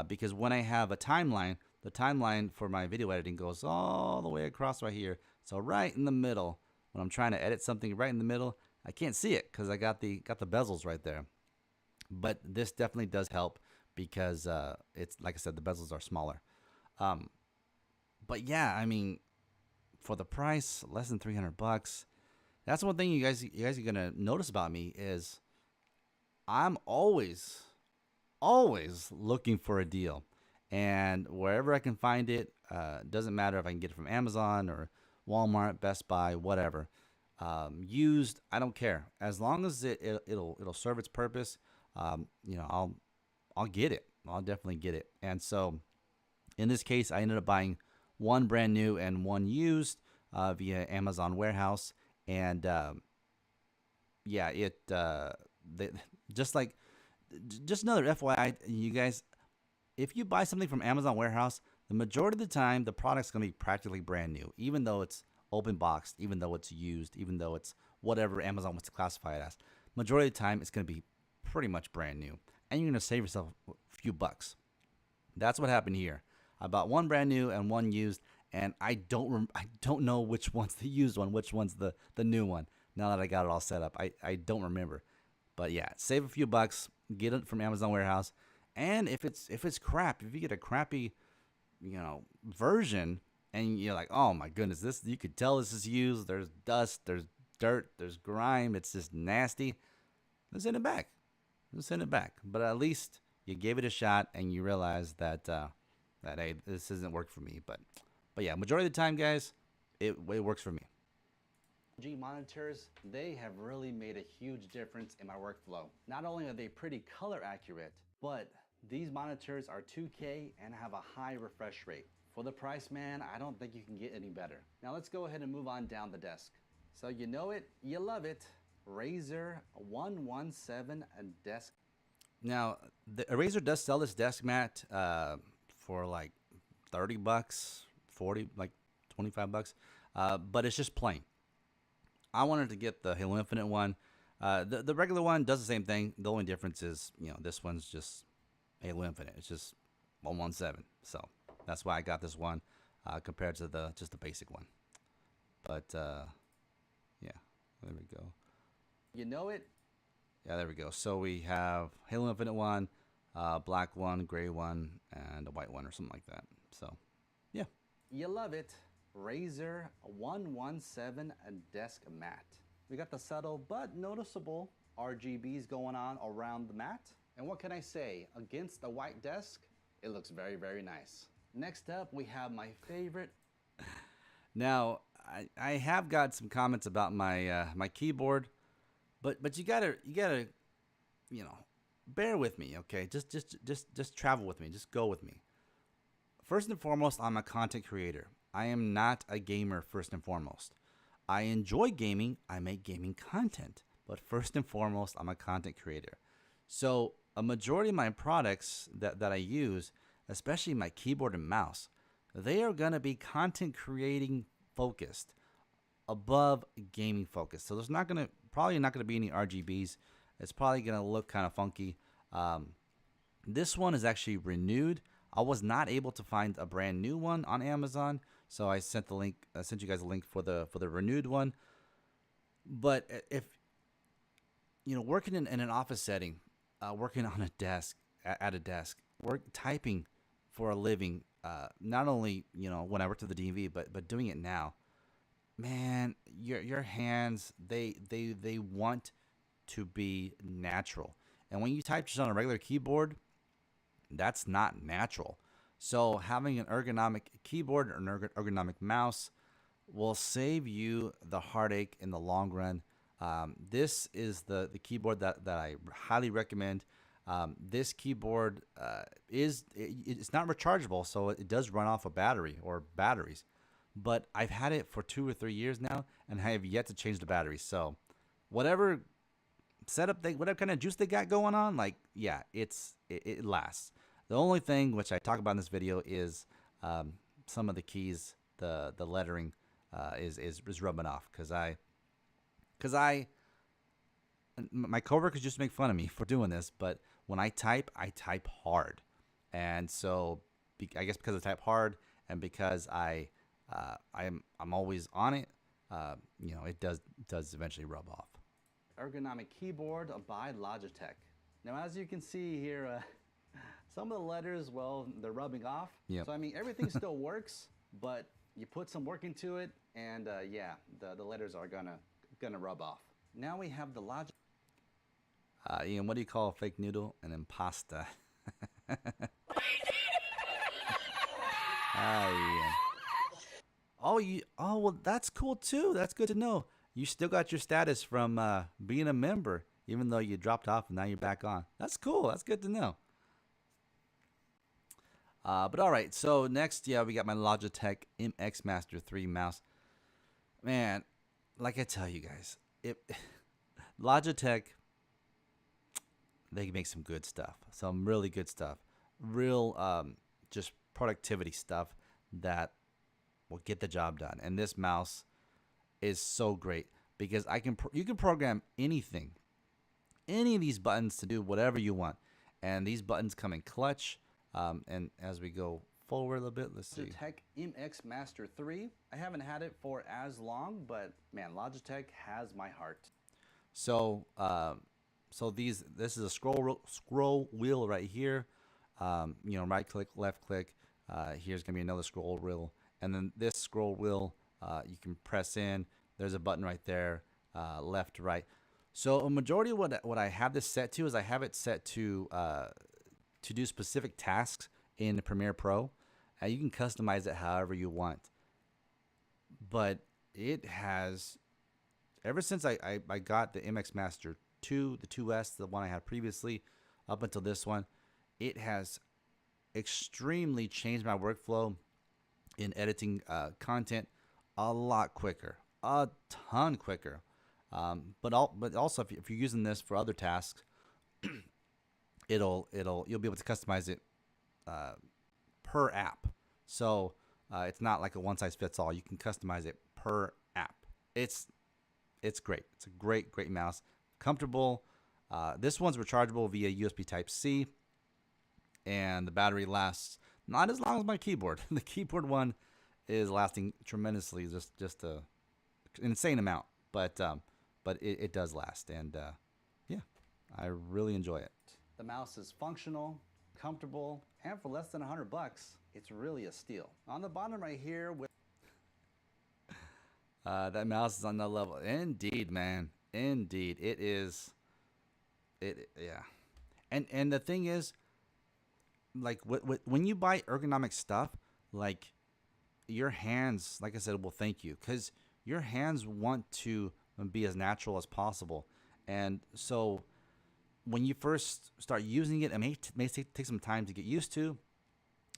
because when I have a timeline, the timeline for my video editing goes all the way across right here. So right in the middle, when I'm trying to edit something right in the middle, I can't see it because I got the bezels right there. But this definitely does help because it's, like I said, the bezels are smaller. But yeah, I mean, for the price, less than $300. That's one thing you guys are gonna notice about me is I'm always looking for a deal, and wherever I can find it, doesn't matter if I can get it from Amazon or Walmart, Best Buy, whatever. Used, I don't care, as long as it'll serve its purpose. I'll get it. I'll definitely get it. And so, in this case, I ended up buying one brand new and one used via Amazon warehouse. And yeah, just another FYI, you guys, if you buy something from Amazon warehouse, the majority of the time the product's gonna be practically brand new, even though it's open boxed, even though it's used, even though it's whatever Amazon wants to classify it as. Majority of the time, it's gonna be pretty much brand new, and you're gonna save yourself a few bucks. That's what happened here. I bought one brand new and one used, and I don't know which one's the used one, which one's the new one. Now that I got it all set up, I don't remember. But yeah, save a few bucks, get it from Amazon warehouse, and if it's crap, if you get a crappy, version, and you're like, oh my goodness, this, you could tell this is used. There's dust, there's dirt, there's grime. It's just nasty. Let's send it back. But at least you gave it a shot and you realize that hey, this isn't work for me. But yeah, majority of the time, guys, it works for me. G monitors, they have really made a huge difference in my workflow. Not only are they pretty color accurate, but these monitors are 2K and have a high refresh rate. For the price, man, I don't think you can get any better. Now let's go ahead and move on down the desk. So you know it, you love it. Razer 117 desk. Now, the Razer does sell this desk mat for like $30, 40, like $25, but it's just plain. I wanted to get the Halo Infinite one. The regular one does the same thing. The only difference is, this one's just Halo Infinite. It's just 117. So that's why I got this one compared to just the basic one. But yeah, there we go. You know it. Yeah, there we go. So we have Halo Infinite one, black one, gray one, and a white one or something like that. So yeah. You love it. Razer 117 desk mat. We got the subtle but noticeable RGBs going on around the mat. And what can I say? Against the white desk, it looks very, very nice. Next up, we have my favorite. Now, I have got some comments about my my keyboard, but you gotta bear with me, okay? Just travel with me. Just go with me. First and foremost, I'm a content creator. I am not a gamer first and foremost. I enjoy gaming. I make gaming content. But first and foremost, I'm a content creator. So a majority of my products that I use, especially my keyboard and mouse, they are going to be content creating focused above gaming focused. So there's probably not going to be any RGBs. It's probably going to look kind of funky. This one is actually renewed. I was not able to find a brand new one on Amazon, so I sent you guys a link for the renewed one. But if working in an office setting, working on a desk at a desk, typing for a living, not only when I worked at the DMV, but doing it now, man, your hands they want to be natural, and when you type just on a regular keyboard, that's not natural. So having an ergonomic keyboard or an ergonomic mouse will save you the heartache in the long run. This is the keyboard that I highly recommend. This keyboard it's not rechargeable, so it does run off a battery or batteries. But I've had it for 2 or 3 years now, and I have yet to change the batteries. So whatever whatever kind of juice they got going on, like, yeah, it lasts. The only thing which I talk about in this video is some of the keys, the lettering is rubbing off because my coworkers just make fun of me for doing this, but when I type hard, and so I guess because I type hard and because I'm always on it, it does eventually rub off. Ergonomic keyboard by Logitech. Now, as you can see here, some of the letters, well, they're rubbing off. Yep. So I mean, everything still works, but you put some work into it, and yeah, the letters are gonna rub off. Now we have the Logitech. Ian, what do you call a fake noodle? An impasta. Ian. Oh, well, that's cool too. That's good to know. You still got your status from being a member, even though you dropped off and now you're back on. That's cool. That's good to know. But all right. So next, yeah, we got my Logitech MX Master 3 mouse. Man, like I tell you guys, Logitech, they make some good stuff, some really good stuff, real just productivity stuff that will get the job done. And this mouse is so great because you can program anything, any of these buttons to do whatever you want, and these buttons come in clutch. And as we go forward a little bit, let's see. Logitech MX Master 3. I haven't had it for as long, but man, Logitech has my heart. So this is a scroll wheel right here. Right click, left click. Here's gonna be another scroll wheel, and then this scroll wheel you can press in. There's a button right there, left, right. So a majority of what I have this set to is I have it set to do specific tasks in Premiere Pro. You can customize it however you want. But it has, ever since I got the MX Master 2, the 2S, the one I had previously, up until this one, it has extremely changed my workflow in editing content a lot quicker, a ton quicker. But also if you're using this for other tasks, you'll be able to customize it per app. So it's not like a one size fits all. You can customize it per app. It's great. It's a great mouse. Comfortable. This one's rechargeable via USB Type-C, and the battery lasts not as long as my keyboard. The keyboard one is lasting tremendously, just an insane amount. But it does last, and yeah, I really enjoy it. The mouse is functional, comfortable, and for less than $100, it's really a steal. On the bottom right here, with that mouse is on that level. Indeed, man. Indeed, it is. Yeah. And the thing is, like when you buy ergonomic stuff, like your hands, like I said, will thank you, because your hands want to be as natural as possible. And so when you first start using it, it may take some time to get used to,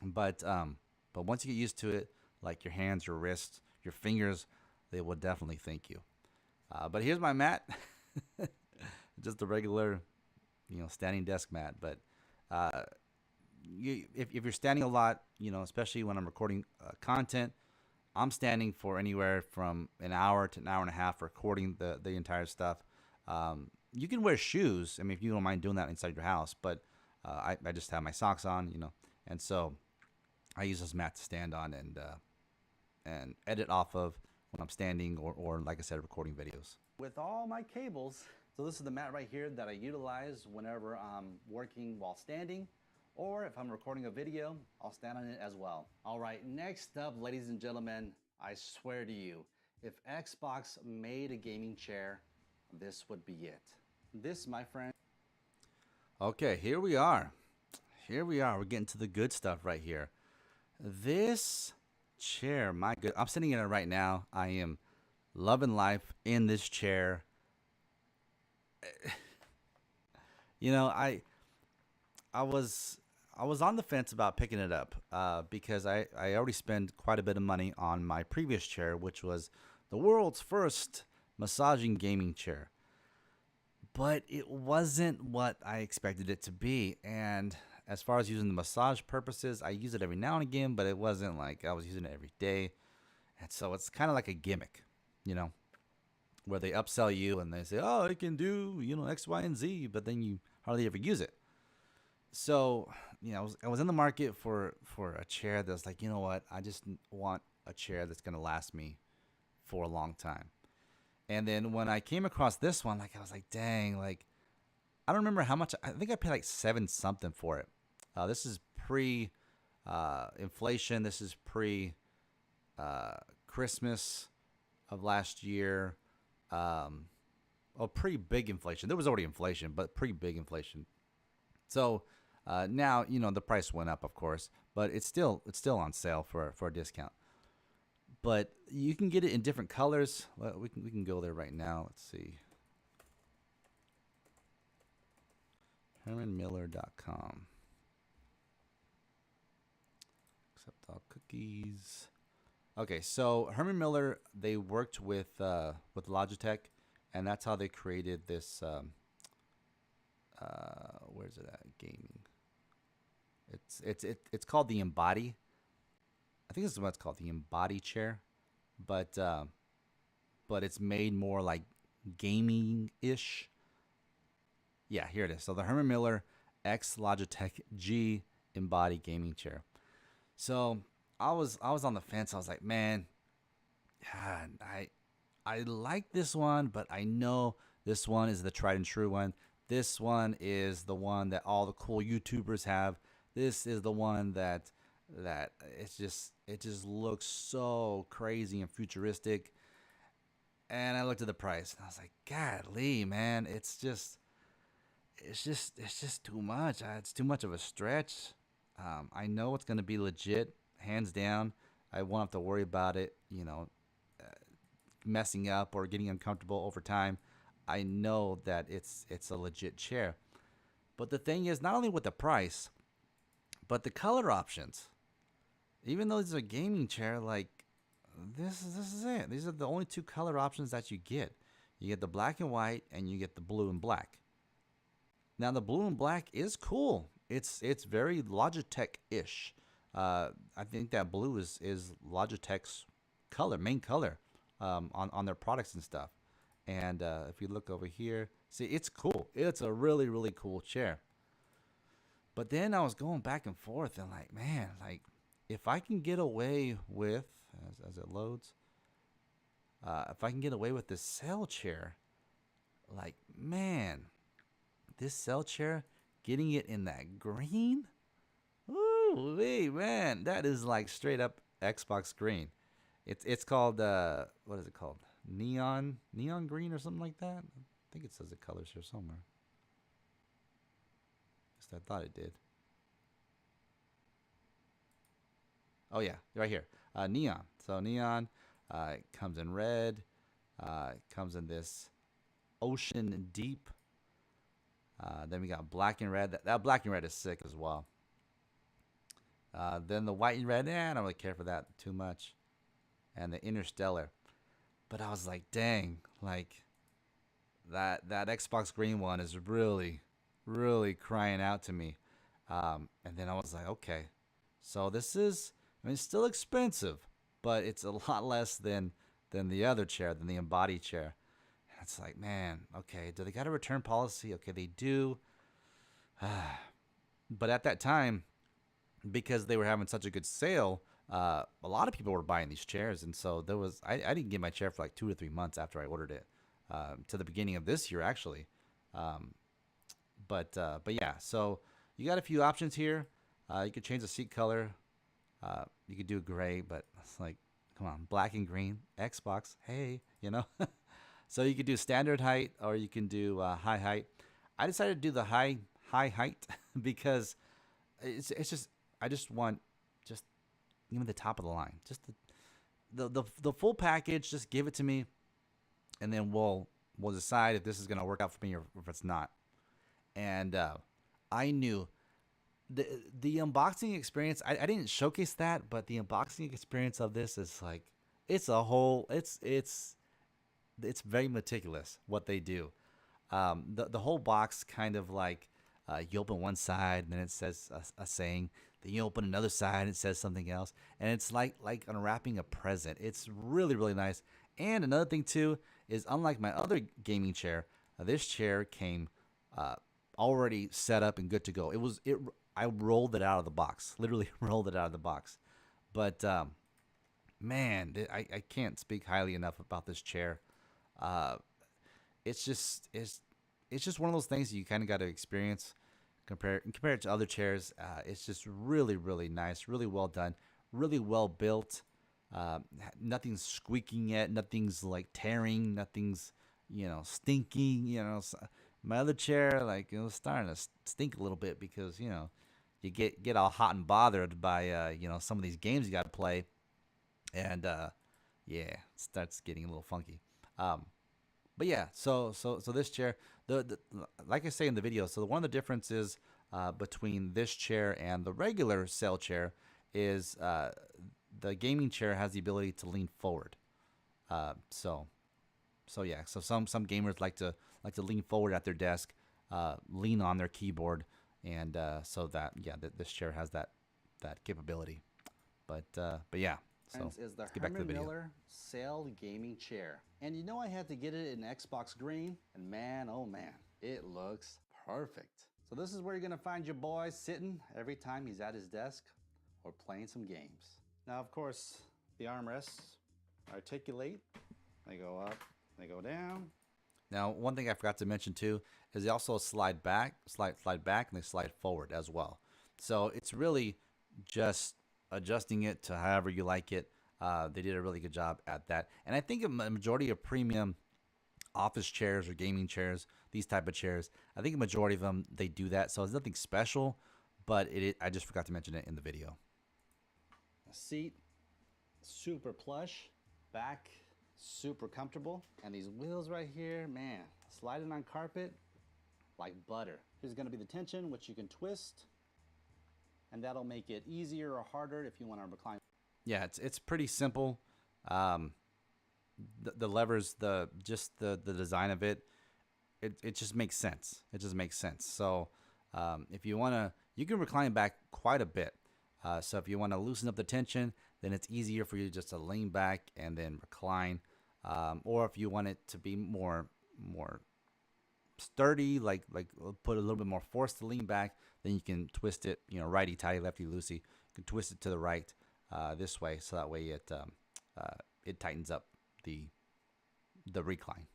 but once you get used to it, like your hands, your wrists, your fingers, they will definitely thank you. But here's my mat, just a regular, standing desk mat. But if you're standing a lot, especially when I'm recording content, I'm standing for anywhere from an hour to an hour and a half recording the entire stuff. You can wear shoes, I mean, if you don't mind doing that inside your house, but I just have my socks on, and so I use this mat to stand on and edit off of when I'm standing or like I said, recording videos. With all my cables, so this is the mat right here that I utilize whenever I'm working while standing, or if I'm recording a video, I'll stand on it as well. All right, next up, ladies and gentlemen, I swear to you, if Xbox made a gaming chair, this would be it. This, my friend. Okay, here we are. We're getting to the good stuff right here. This chair, my good. I'm sitting in it right now. I am loving life in this chair. I was I was on the fence about picking it up because I already spent quite a bit of money on my previous chair, which was the world's first massaging gaming chair. But it wasn't what I expected it to be. And as far as using the massage purposes, I use it every now and again, but it wasn't like I was using it every day. And so it's kind of like a gimmick, you know, where they upsell you and they say, oh, it can do, X, Y, and Z, but then you hardly ever use it. So, I was in the market for a chair that's like, you know what, I just want a chair that's going to last me for a long time. And then when I came across this one, like I was like, dang, like I don't remember how much. I think I paid like seven something for it. This is pre inflation. This is pre Christmas of last year. Pre big inflation. There was already inflation, but pre big inflation. So now the price went up, of course, but it's still on sale for a discount. But you can get it in different colors. Well, we can go there right now. Let's see. HermanMiller.com. Accept all cookies. Okay, so Herman Miller, they worked with Logitech, and that's how they created this. Where's it at? Gaming. It's called the Embody. I think this is what it's called, the Embody chair, but it's made more like gaming ish. Yeah, here it is. So the Herman Miller X Logitech G Embody gaming chair. So I was on the fence. I was like, man, I like this one, but I know this one is the tried and true one. This one is the one that all the cool YouTubers have. This is the one that it just looks so crazy and futuristic. And I looked at the price and I was like, golly, man, it's just too much. It's too much of a stretch. I know it's gonna be legit, hands down. I won't have to worry about it, messing up or getting uncomfortable over time. I know that it's a legit chair. But the thing is, not only with the price, but the color options. Even though it's a gaming chair, like this is it. These are the only two color options that you get. You get the black and white, and you get the blue and black. Now the blue and black is cool. It's very Logitech-ish. I think that blue is Logitech's main color, on their products and stuff. And if you look over here, see, it's cool. It's a really, really cool chair. But then I was going back and forth and like, man, like if I can get away with, as it loads, if I can get away with this cell chair, like, man, this cell chair, getting it in that green, ooh, wait, man, that is like straight up Xbox green. It's called, what is it called? Neon green or something like that. I think it says the colors here somewhere. At least I thought it did. Oh yeah, right here. Neon. So neon. It comes in red. It comes in this ocean deep. Then we got black and red. That black and red is sick as well. Then the white and red. I don't really care for that too much. And the interstellar. But I was like, dang, like that Xbox green one is really, really crying out to me. And then I was like, okay, so this is, I mean, it's still expensive, but it's a lot less than the other chair, than the Embody chair. And it's like, man, okay, do they got a return policy? Okay, they do. But at that time, because they were having such a good sale, a lot of people were buying these chairs, and so I didn't get my chair for like 2 to 3 months after I ordered it, to the beginning of this year actually. But yeah, so you got a few options here. You could change the seat color. You could do gray, but it's like, come on, black and green, Xbox, hey, So you could do standard height, or you can do high height. I decided to do the high height because it's just, I just want just give me the top of the line, just the full package. Just give it to me, and then we'll decide if this is gonna work out for me or if it's not. And I knew the unboxing experience, I didn't showcase that, but the unboxing experience of this is like it's very meticulous what they do. The whole box kind of like you open one side and then it says a saying, then you open another side and it says something else, and it's like unwrapping a present. It's really really nice. And another thing too is, unlike my other gaming chair, this chair came already set up and good to go. I rolled it out of the box, literally rolled it out of the box. But man, I can't speak highly enough about this chair. Uh, it's just one of those things you kind of got to experience. Compare it to other chairs. It's just really really nice, really well done, really well built. Nothing's squeaking yet, nothing's like tearing, nothing's stinking. My other chair, like, it was starting to stink a little bit because you get all hot and bothered by some of these games you got to play, and yeah, it starts getting a little funky. But yeah, so this chair, the like I say in the video, so one of the differences between this chair and the regular cell chair is the gaming chair has the ability to lean forward. So yeah, so some gamers like to lean forward at their desk, lean on their keyboard, and so that this chair has that capability. But yeah. So Is the let's get back to the Herman video. Miller Sail Gaming Chair. And I had to get it in Xbox Green, and man, oh man, it looks perfect. So this is where you're gonna find your boy sitting every time he's at his desk or playing some games. Now, of course, the armrests articulate. They go up, they go down. Now, one thing I forgot to mention too is they also slide back, and they slide forward as well. So it's really just adjusting it to however you like it. They did a really good job at that. And I think a majority of premium office chairs or gaming chairs, these type of chairs, I think a majority of them, they do that. So it's nothing special, but I just forgot to mention it in the video. Seat, super plush. Back, super comfortable. And these wheels right here, man, sliding on carpet like butter. Here's gonna be the tension, which you can twist, and that'll make it easier or harder if you want to recline. Yeah, it's pretty simple. The levers, the design of it just makes sense. It just makes sense. So if you wanna, you can recline back quite a bit. So if you want to loosen up the tension, then it's easier for you just to lean back and then recline. Or if you want it to be more sturdy, like put a little bit more force to lean back, then you can twist it, righty tighty, lefty loosey. You can twist it to the right this way, so that way it tightens up the recline.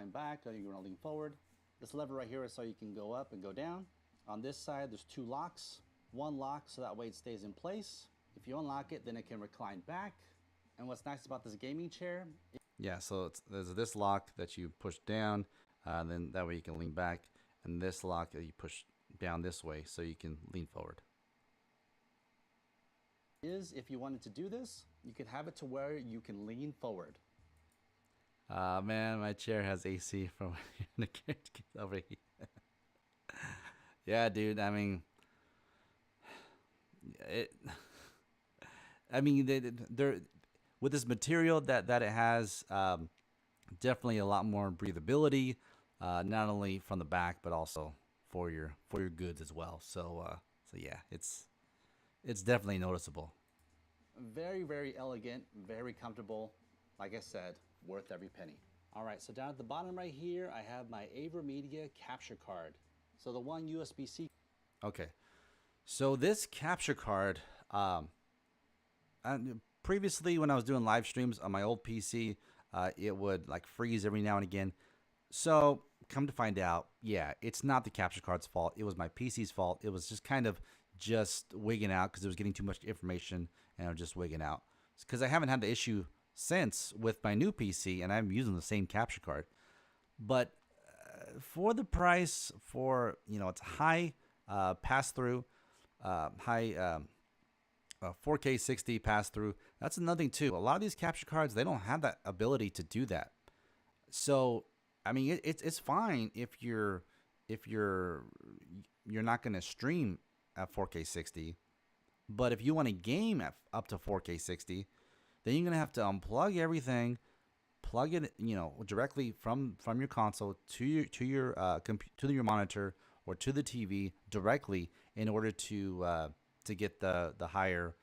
I'm back. You're going to lean forward. This lever right here is so you can go up and go down. On this side, there's two locks. One lock so that way it stays in place. If you unlock it, then it can recline back. And what's nice about this gaming chair? Yeah, so there's this lock that you push down, then that way you can lean back, and this lock that you push down this way so you can lean forward. Is if you wanted to do this, you could have it to where you can lean forward. Man, my chair has AC from over here. Yeah, dude. I mean, they're with this material that it has, definitely a lot more breathability, not only from the back but also for your goods as well. So yeah, it's definitely noticeable. Very, very elegant, very comfortable. Like I said, worth every penny. All right, so down at the bottom right here, I have my AverMedia capture card. So the one USB-C. Okay, so this capture card, previously when I was doing live streams on my old PC, it would like freeze every now and again. So come to find out, yeah, it's not the capture card's fault. It was my PC's fault. It was just kind of just wigging out because it was getting too much information and it was just wigging out. Because I haven't had the issue since with my new PC, and I'm using the same capture card. But for the price, for it's high pass through, high 4K 60 pass through. That's another thing too. A lot of these capture cards, they don't have that ability to do that. So I mean, it's fine if you're not going to stream at 4K 60. But if you want to game at up to 4K 60, then you're gonna have to unplug everything, plug it, directly from your console to your monitor or to the TV directly in order to get the higher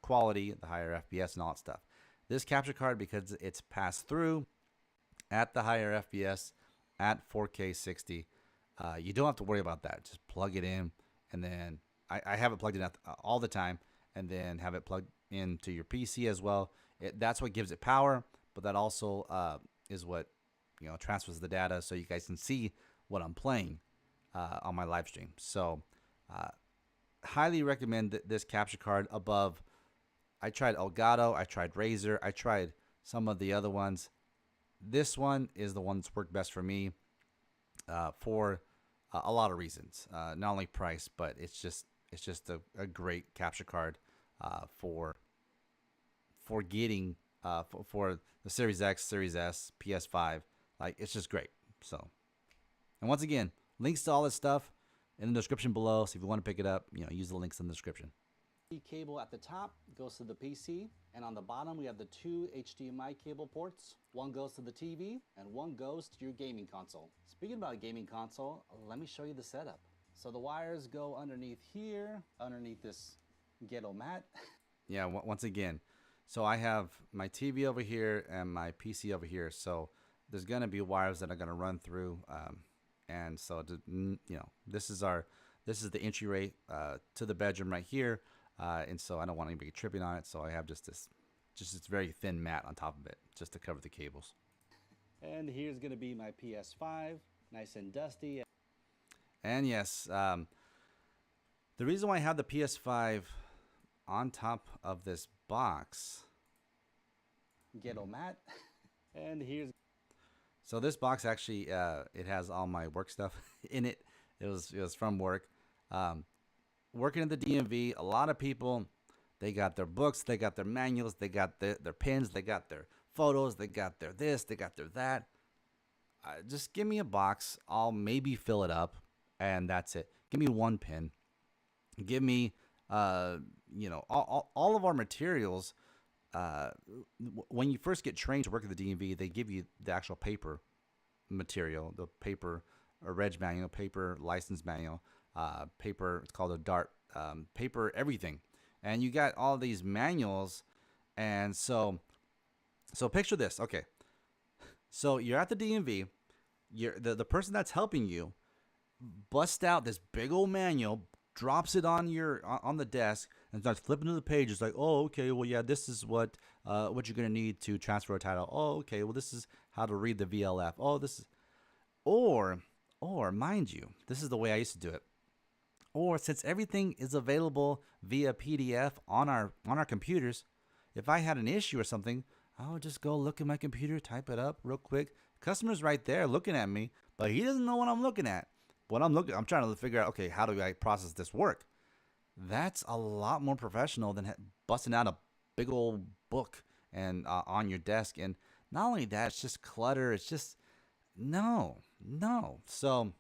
quality, the higher FPS, and all that stuff. This capture card, because it's passed through at the higher FPS at 4K 60, you don't have to worry about that. Just plug it in, and then I have it plugged in all the time, and then have it plugged into your PC as well. That's what gives it power, but that also is what transfers the data, so you guys can see what I'm playing on my live stream. So highly recommend this capture card above. I tried ElGato, I tried Razer, I tried some of the other ones. This one is the one that's worked best for me for a lot of reasons. Not only price, but it's just a great capture card for getting for the Series X, Series S, PS5. Like, it's just great. So, and once again, links to all this stuff in the description below. So if you want to pick it up, use the links in the description. The cable at the top goes to the PC, and on the bottom we have the two HDMI cable ports. One goes to the TV and one goes to your gaming console. Speaking about a gaming console, let me show you the setup. So the wires go underneath here, underneath this ghetto mat. Yeah, once again, so I have my TV over here and my PC over here. So there's gonna be wires that are gonna run through, and so this is the entryway to the bedroom right here. And so I don't want anybody tripping on it, so I have just this very thin mat on top of it, just to cover the cables. And here's going to be my PS5, nice and dusty. And yes, the reason why I have the PS5 on top of this box, ghetto mat, and here's. So this box actually, it has all my work stuff in it. It was from work. Working at the DMV, a lot of people, they got their books, they got their manuals, they got their pens, they got their photos, they got their this, they got their that. Just give me a box. I'll maybe fill it up, and that's it. Give me one pen. Give me, all of our materials. When you first get trained to work at the DMV, they give you the actual paper material, the paper reg manual, paper license manual. Paper, it's called a DART, paper everything, and you got all these manuals. And so picture this. Okay, so you're at the DMV, the person that's helping you busts out this big old manual, drops it on the desk, and starts flipping to the page. It's like, oh, okay, well, yeah, this is what you're gonna need to transfer a title. Oh, okay, well, this is how to read the VLF. Oh, this is, or mind you, this is the way I used to do it. Or since everything is available via PDF on our computers, if I had an issue or something, I would just go look at my computer, type it up real quick. Customer's right there looking at me, but he doesn't know what I'm looking at. I'm trying to figure out, okay, how do I process this work? That's a lot more professional than busting out a big old book and on your desk. And not only that, it's just clutter. It's just no. So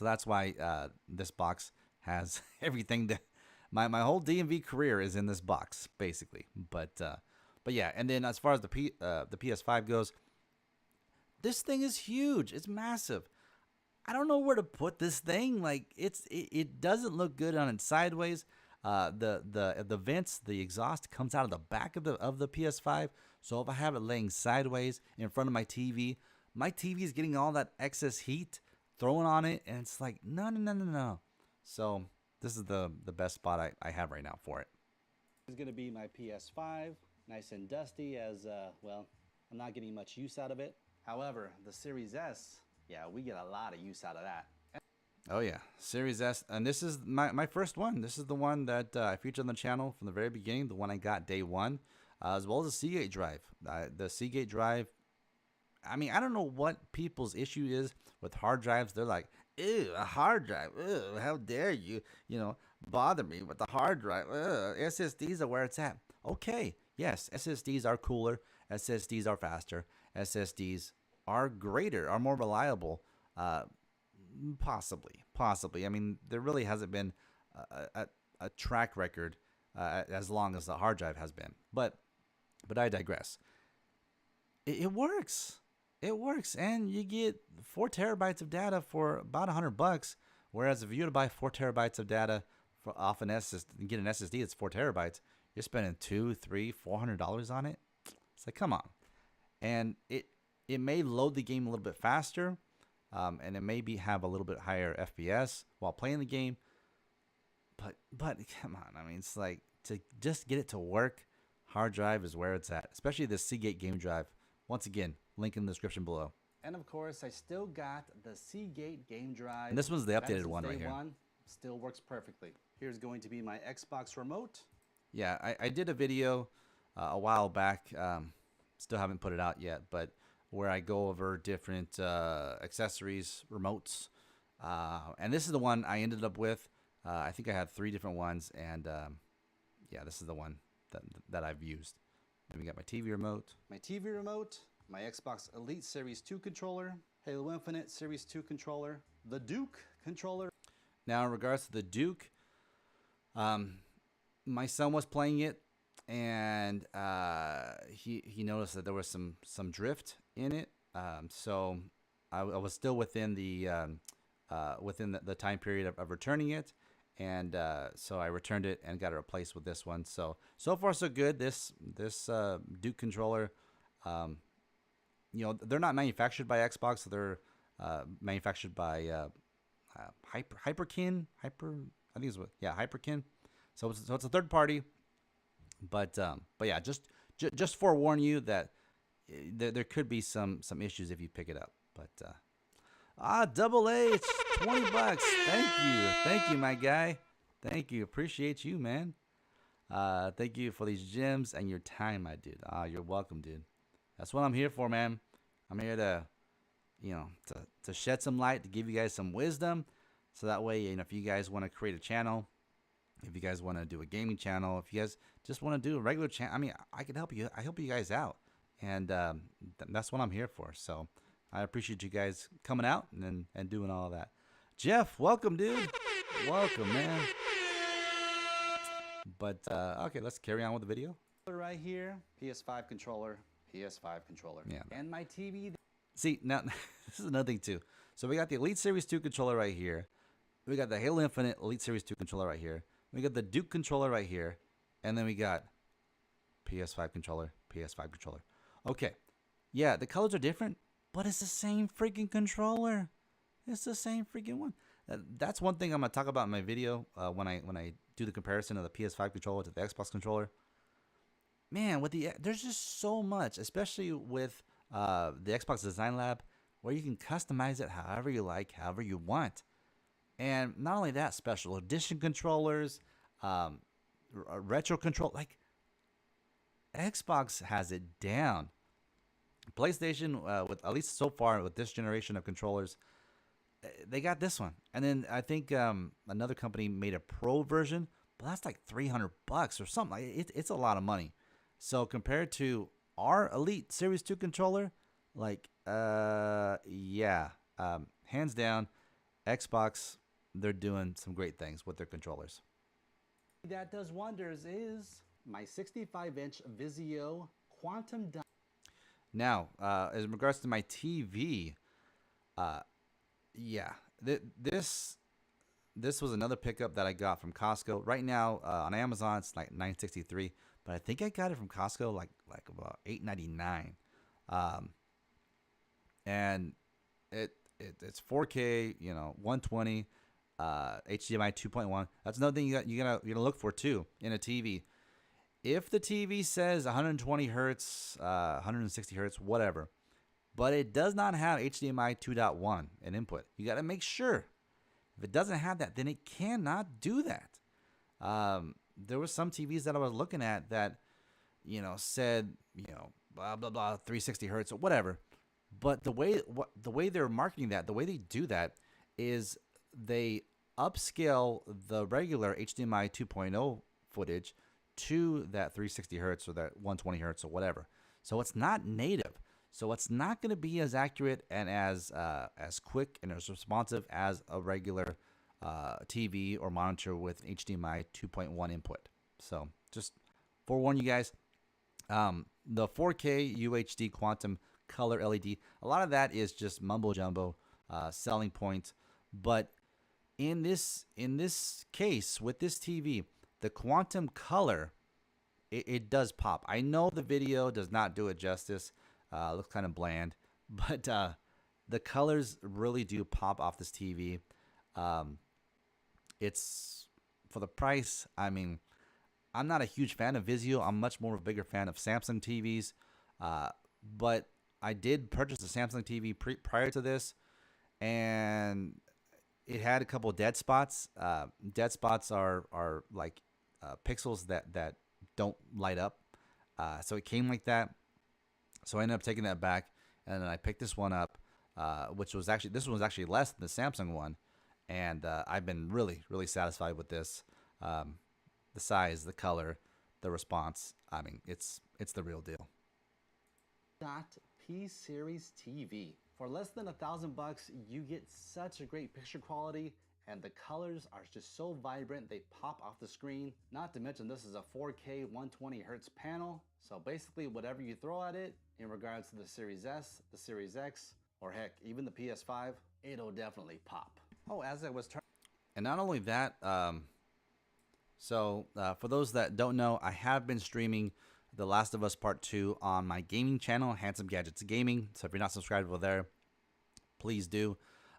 that's why this box has everything that my whole DMV career is in this box, basically. But yeah, and then as far as the PS5 goes, this thing is huge. It's massive. I don't know where to put this thing. Like, it doesn't look good on its sideways. The vents, the exhaust comes out of the back of the PS5. So if I have it laying sideways in front of my TV is getting all that excess heat thrown on it, and it's like, no. So this is the best spot I have right now for it. It's going to be my PS5, nice and dusty, as well, I'm not getting much use out of it. However, the Series S, yeah, we get a lot of use out of that. Oh yeah, Series S, and this is my first one. This is the one that I featured on the channel from the very beginning, the one I got day one, as well as the Seagate drive. The Seagate drive, I mean, I don't know what people's issue is with hard drives. They're like, ew, a hard drive, ew, how dare you, bother me with the hard drive. Ugh, SSDs are where it's at. Okay, yes, SSDs are cooler, SSDs are faster, SSDs are greater, are more reliable. Possibly. I mean, there really hasn't been a track record as long as the hard drive has been. But I digress. It works. It works, and you get 4 terabytes of data for about $100. Whereas if you were to buy 4 terabytes of data off an SSD and get an SSD that's 4 terabytes, you're spending $200, $300, $400 on it. It's like, come on. And it may load the game a little bit faster, and it may have a little bit higher FPS while playing the game. But come on, I mean, it's like, to just get it to work, hard drive is where it's at, especially the Seagate game drive. Once again, link in the description below. And of course, I still got the Seagate game drive. And this one's the updated one right here. Still works perfectly. Here's going to be my Xbox remote. Yeah, I did a video a while back. Still haven't put it out yet, but where I go over different accessories, remotes. And this is the one I ended up with. I think I had 3 different ones, and yeah, this is the one that I've used. Then we got my TV remote. My Xbox Elite Series 2 controller, Halo Infinite Series 2 controller, the Duke controller. Now, in regards to the Duke, my son was playing it, and he noticed that there was some drift in it. So I was still within the time period of returning it, and so I returned it and got it replaced with this one. So far so good. This Duke controller, they're not manufactured by Xbox. So they're manufactured by Hyperkin. Hyperkin. So it's a third party. But yeah, just forewarn you that there could be some issues if you pick it up. But Double A, it's $20. Thank you, my guy. Thank you, appreciate you, man. Thank you for these gems and your time, my dude. You're welcome, dude. That's what I'm here for, man. I'm here to, to shed some light, to give you guys some wisdom, so that way, if you guys want to create a channel, if you guys want to do a gaming channel, if you guys just want to do a regular channel, I mean, I can help you. I help you guys out, and that's what I'm here for. So I appreciate you guys coming out and doing all of that. Jeff, welcome, dude. Welcome, man. But okay, let's carry on with the video. Right here, PS5 controller. Yeah. And my TV. See, now this is another thing too. So we got the Elite Series 2 controller right here. We got the Halo Infinite Elite Series 2 controller right here. We got the Duke controller right here. And then we got PS5 controller. Okay. Yeah, the colors are different, but it's the same freaking controller. It's the same freaking one. That's one thing I'm going to talk about in my video when I do the comparison of the PS5 controller to the Xbox controller. Man, there's just so much, especially with the Xbox Design Lab, where you can customize it however you like, however you want. And not only that, special edition controllers, retro control, like Xbox has it down. PlayStation, with at least so far with this generation of controllers, they got this one. And then I think another company made a pro version, but that's like $300 or something. It's a lot of money. So compared to our Elite Series 2 controller, like, yeah, hands down, Xbox, they're doing some great things with their controllers. That does wonders is my 65-inch Vizio Quantum. Now, as in regards to my TV, yeah, this was another pickup that I got from Costco. Right now on Amazon, it's like $9.63, but I think I got it from Costco like about $8.99. And it's 4K, 120, HDMI 2.1. That's another thing you're gonna look for too in a TV. If the TV says 120 hertz, 160 hertz, whatever, but it does not have HDMI 2.1 an input, you got to make sure. If it doesn't have that, then it cannot do that. There were some TVs that I was looking at that, said, blah blah blah, 360 hertz or whatever. But the way they're marketing that, the way they do that, is they upscale the regular HDMI 2.0 footage to that 360 hertz or that 120 hertz or whatever. So it's not native. So it's not going to be as accurate and as quick and as responsive as a regular TV or monitor with HDMI 2.1 input. So just forewarn you guys. The 4K UHD quantum color LED, a lot of that is just mumbo jumbo selling points. But in this case with this TV, the quantum color, it does pop. I know the video does not do it justice. Looks kind of bland, but the colors really do pop off this TV. It's for the price. I mean, I'm not a huge fan of Vizio. I'm much more of a bigger fan of Samsung TVs. But I did purchase a Samsung TV prior to this, and it had a couple of dead spots. Dead spots are like pixels that don't light up. So it came like that. So I ended up taking that back, and then I picked this one up, which was actually, this one was actually less than the Samsung one, and I've been really satisfied with this. The size, the color, the response. I mean, it's the real deal. P Series TV. For less than $1,000, you get such a great picture quality, and the colors are just so vibrant, they pop off the screen. Not to mention, this is a 4K 120 Hertz panel, so basically whatever you throw at it in regards to the Series S, the Series X, or heck, even the PS5, it'll definitely pop. Oh, as I was turning. And not only that, for those that don't know, I have been streaming The Last of Us Part 2 on my gaming channel, Handsome Gadgets Gaming. So if you're not subscribed over there, please do.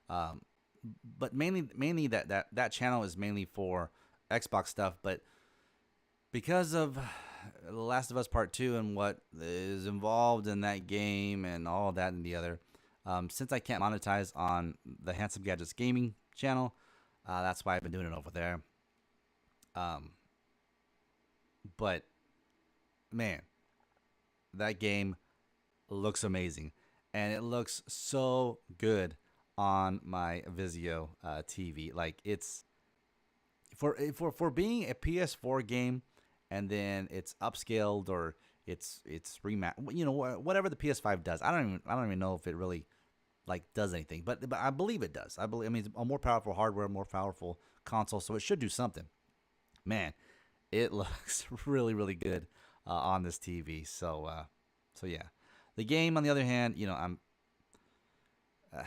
But mainly that channel is mainly for Xbox stuff. But because of The Last of Us Part 2 and what is involved in that game and all that and the other, since I can't monetize on the Handsome Gadgets Gaming channel, that's why I've been doing it over there. But man, that game looks amazing, and it looks so good on my Vizio TV. Like, it's for being a PS4 game, and then it's upscaled or it's whatever the PS5 does. I don't even know if it really like does anything, but I believe it does. I mean, it's a more powerful hardware, more powerful console, so it should do something. Man, it looks really good on this TV. So yeah. The game, on the other hand,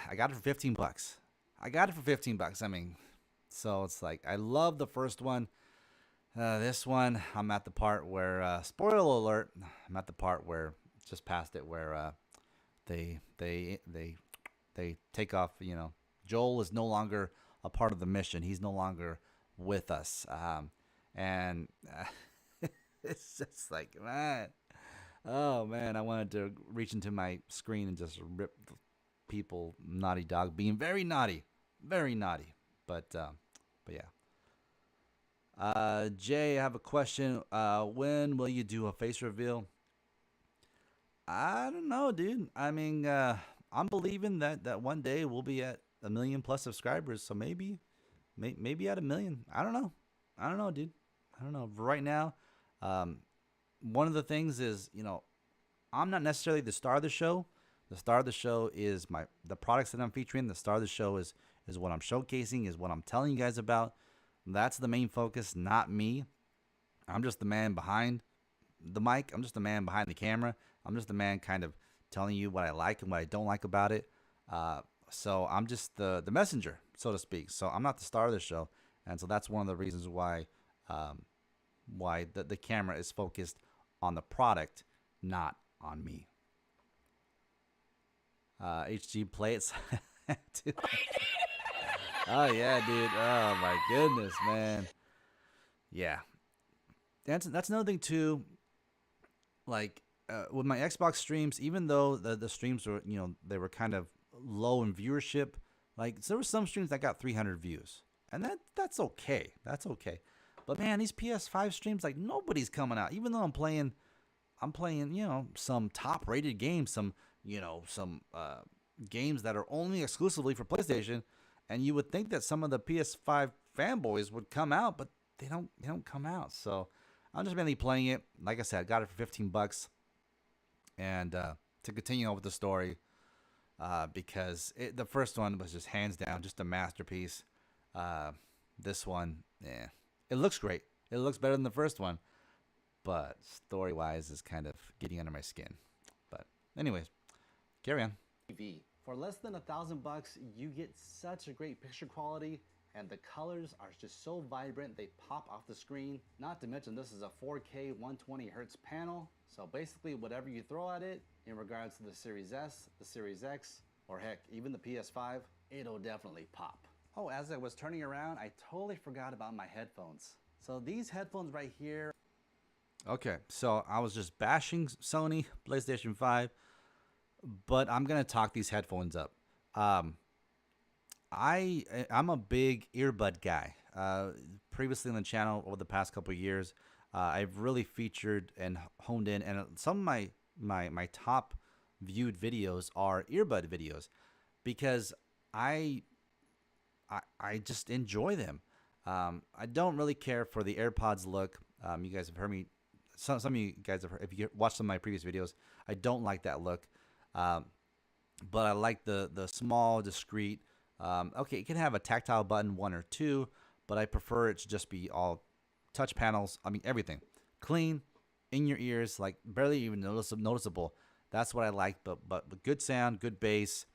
I got it for $15. I got it for $15. I mean, so it's like, I love the first one. This one, I'm at the part where, spoiler alert, I'm at the part where, just past it, where they take off. Joel is no longer a part of the mission. He's no longer with us. And it's just like, man, oh man, I wanted to reach into my screen and just rip people. Naughty Dog being very naughty. But yeah. Jay, I have a question. When will you do a face reveal? I don't know, dude. I mean, I'm believing that one day we'll be at 1 million plus subscribers. So maybe at 1 million. I don't know, dude. I don't know. Right now, one of the things is, I'm not necessarily the star of the show. The star of the show is the products that I'm featuring. The star of the show is what I'm showcasing, is what I'm telling you guys about. That's the main focus, not me. I'm just the man behind the mic. I'm just the man behind the camera. I'm just the man kind of telling you what I like and what I don't like about it. So I'm just the messenger, so to speak. So I'm not the star of the show. And so that's one of the reasons why the camera is focused on the product, not on me. HG play it. Oh yeah, dude. Oh my goodness, man. Yeah, that's another thing too. Like with my Xbox streams, even though the streams were, they were kind of low in viewership. Like, so there were some streams that got 300 views, and that's okay. That's okay. But man, these PS5 streams, like, nobody's coming out. Even though I'm playing, some top-rated games, some games that are only exclusively for PlayStation, and you would think that some of the PS5 fanboys would come out, but they don't come out. So I'm just mainly playing it. Like I said, I got it for $15, and to continue on with the story, because the first one was just hands down just a masterpiece. This one, yeah, it looks great. It looks better than the first one, but story-wise is kind of getting under my skin. But anyways, carry on. TV. For less than $1,000, you get such a great picture quality, and the colors are just so vibrant they pop off the screen. Not to mention this is a 4K 120 Hertz panel, so basically whatever you throw at it in regards to the Series S, the Series X, or heck, even the PS5, it'll definitely pop. Oh, as I was turning around, I totally forgot about my headphones. So these headphones right here. Okay, so I was just bashing Sony PlayStation 5, but I'm gonna talk these headphones up. I'm a big earbud guy. Previously on the channel over the past couple of years, I've really featured and honed in, and some of my top viewed videos are earbud videos because I just enjoy them. I don't really care for the AirPods look. You guys have heard me. Some of you guys have heard, if you watched some of my previous videos, I don't like that look. But I like the small, discreet. Okay, it can have a tactile button, 1 or 2, but I prefer it to just be all touch panels. I mean, everything clean, in your ears, like barely even noticeable. That's what I like. But good sound, good bass,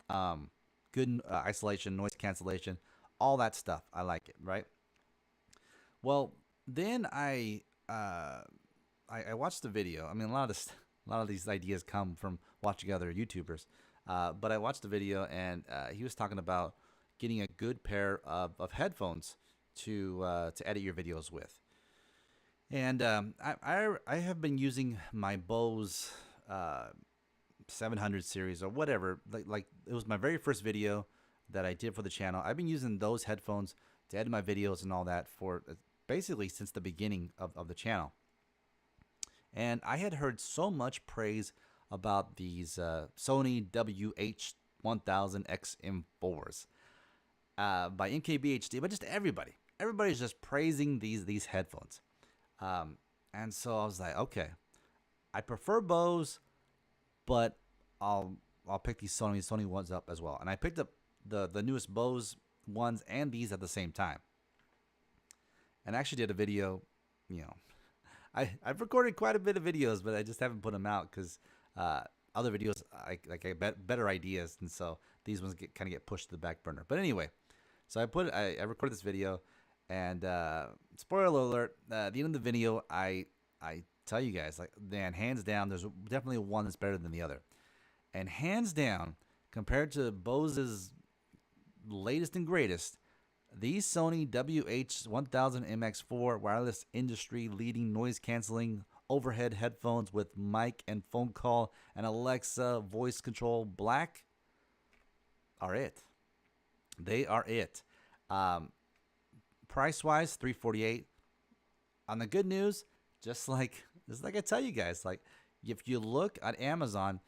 good isolation, noise cancellation, all that stuff. I like it, right? Well, then I watched the video. I mean, a lot of these ideas come from watching other YouTubers. But I watched the video, and he was talking about getting a good pair of headphones to edit your videos with. And I have been using my Bose 700 series or whatever. Like it was my very first video that I did for the channel. I've been using those headphones to edit my videos and all that for basically since the beginning of the channel. And I had heard so much praise about these Sony WH-1000XM4s by MKBHD, but just everybody. Everybody's just praising these headphones. And so I was like, okay, I prefer Bose, but I'll pick these Sony ones up as well. And I picked up the newest Bose ones and these at the same time. And I actually did a video, you know, I've recorded quite a bit of videos, but I just haven't put them out because other videos I get better ideas, and so these ones kind of get pushed to the back burner. But anyway, so I recorded this video, and spoiler alert, at the end of the video, I tell you guys, like, man, hands down, there's definitely one that's better than the other, and hands down, compared to Bose's latest and greatest, these Sony WH-1000MX4 wireless industry leading noise canceling overhead headphones with mic and phone call and Alexa voice control black are it. They are it. Price wise, $348. On the good news, just like I tell you guys, like if you look at Amazon,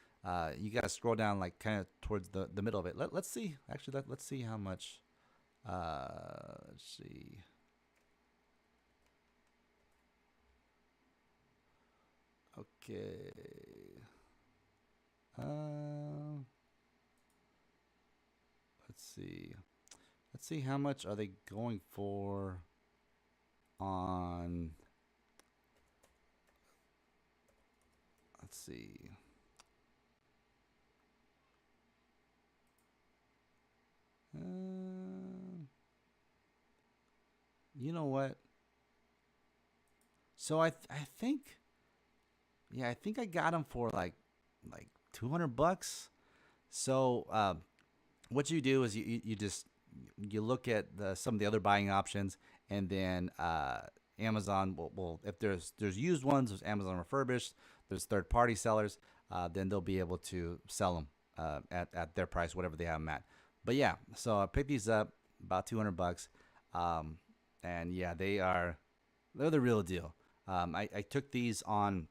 you gotta scroll down like kind of towards the middle of it. Let's see. Actually, let's see how much. Let's see. Okay. Let's see. Let's see how much are they going for on. Let's see. You know what? So I think, yeah, I think I got them for like $200. So what you do is you just look at some of the other buying options, and then Amazon will if there's used ones, there's Amazon refurbished, there's third party sellers, then they'll be able to sell them at their price, whatever they have them at. But yeah, so I picked these up about $200. And yeah, they're the real deal. I took these on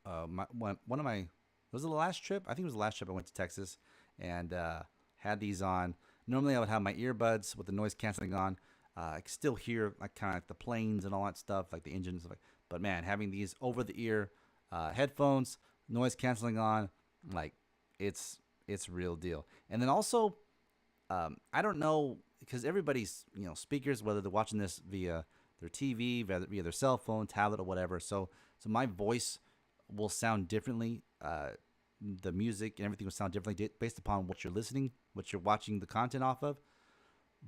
one of my, was it the last trip? I think it was the last trip I went to Texas, and had these on. Normally I would have my earbuds with the noise canceling on. I could still hear like kind of like the planes and all that stuff, like the engine and stuff. But man, having these over the ear headphones, noise canceling on, like it's real deal. And then also, I don't know because everybody's, speakers, whether they're watching this via their TV, via their cell phone, tablet, or whatever. So my voice will sound differently. The music and everything will sound differently based upon what you're listening, what you're watching the content off of.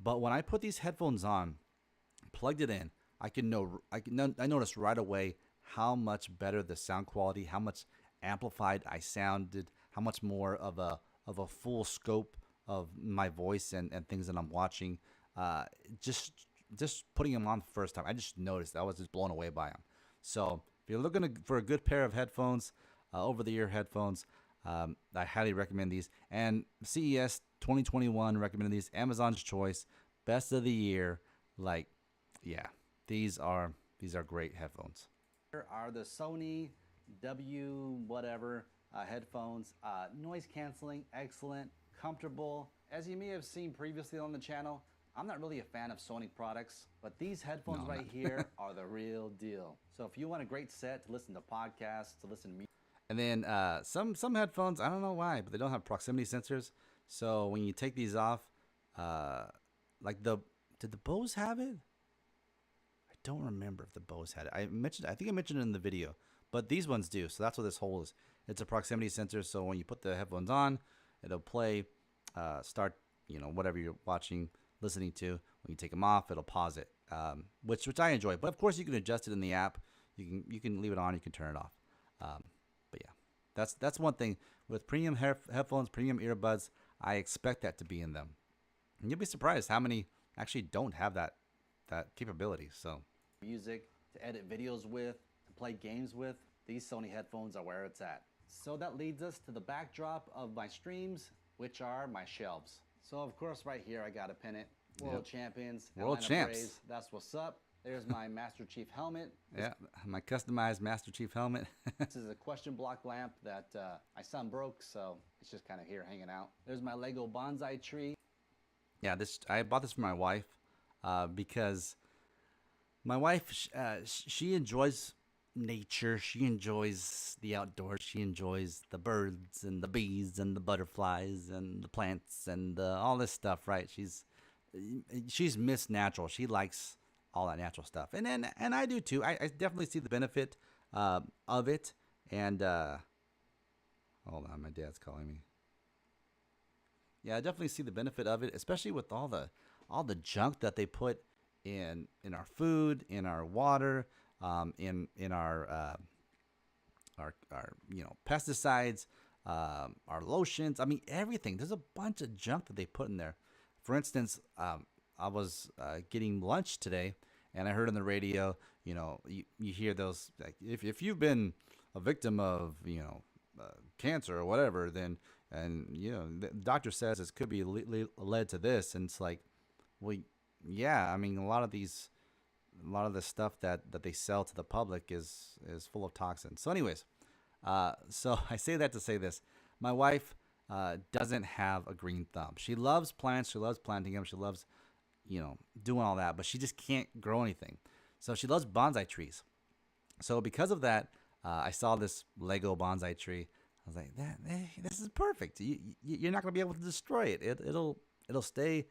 But when I put these headphones on, plugged it in, I noticed right away how much better the sound quality, how much amplified I sounded, how much more of a full scope of my voice and things that I'm watching. Just putting them on the first time, I just noticed. I was just blown away by them. So if you're looking for a good pair of headphones, over-the-ear headphones, I highly recommend these. And CES 2021 recommended these. Amazon's choice, best of the year. Like, yeah, these are great headphones. Here are the Sony W whatever headphones. Noise canceling, excellent, comfortable. As you may have seen previously on the channel, I'm not really a fan of Sony products, but these headphones right here are the real deal. So if you want a great set to listen to podcasts, to listen to music. And then some headphones, I don't know why, but they don't have proximity sensors. So when you take these off, did the Bose have it? I don't remember if the Bose had it. I think I mentioned it in the video, but these ones do. So that's what this hole is. It's a proximity sensor. So when you put the headphones on, it'll play, start, whatever you're watching, listening to. When you take them off, it'll pause it, which I enjoy. But of course, you can adjust it in the app. You can leave it on. You can turn it off. But yeah, that's one thing with premium headphones, premium earbuds. I expect that to be in them. And you'll be surprised how many actually don't have that capability. So music to edit videos with, to play games with, these Sony headphones are where it's at. So that leads us to the backdrop of my streams, which are my shelves. So of course right here I gotta pin it. World Champions, World Champs. Praise, that's what's up. There's my Master Chief helmet. Yeah, my customized Master Chief helmet. This is a question block lamp that my son broke, so it's just kind of here hanging out. There's my Lego bonsai tree. Yeah, I bought this for my wife because my wife, she enjoys nature. She enjoys the outdoors. She enjoys the birds and the bees and the butterflies and the plants and all this stuff, right? She's Miss Natural. She likes all that natural stuff, and I do too. I definitely see the benefit of it. And hold on, my dad's calling me. Yeah, I definitely see the benefit of it, especially with all the junk that they put in our food, in our water, in our pesticides, our lotions. I mean, everything. There's a bunch of junk that they put in there. For instance, I was getting lunch today, and I heard on the radio, you hear those, like, if you've been a victim of, cancer or whatever, then, and, the doctor says it could be led to this. And it's like, well, yeah, I mean, a lot of the stuff that they sell to the public is full of toxins. So anyways, so I say that to say this. My wife doesn't have a green thumb. She loves plants. She loves planting them. She loves, doing all that, but she just can't grow anything. So she loves bonsai trees. So because of that, I saw this Lego bonsai tree. I was like, this is perfect. You're not going to be able to destroy it. It'll stay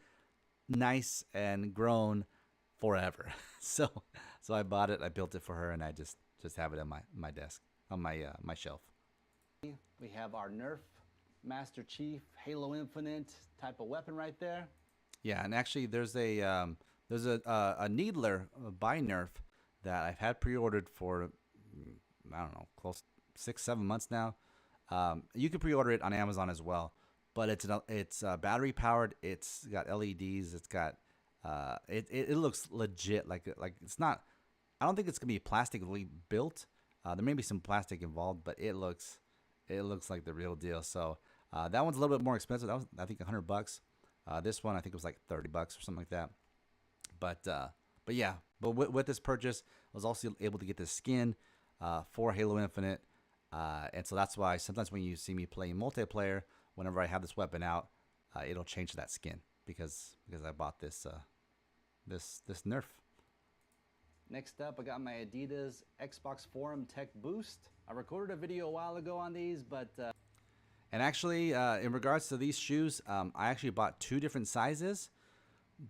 nice and grown forever. So I bought it. I built it for her, and I just have it on my desk, on my shelf. We have our Nerf Master Chief Halo Infinite type of weapon right there. Yeah, and actually there's a Needler by Nerf that I've had pre-ordered for, I don't know, close 6-7 months now. You can pre-order it on Amazon as well, but it's battery powered. It's got LEDs. It's got it looks legit. Like it's not. I don't think it's gonna be plastically built. There may be some plastic involved, but it looks like the real deal. So that one's a little bit more expensive. That was, I think, $100. This one I think it was like $30 or something like that. But yeah. But with this purchase, I was also able to get the skin for Halo Infinite. And so that's why sometimes when you see me playing multiplayer, whenever I have this weapon out, it'll change that skin because I bought this this Nerf. Next up, I got my Adidas Xbox Forum Tech Boost. I recorded a video a while ago on these, but and actually, in regards to these shoes, I actually bought 2 different sizes.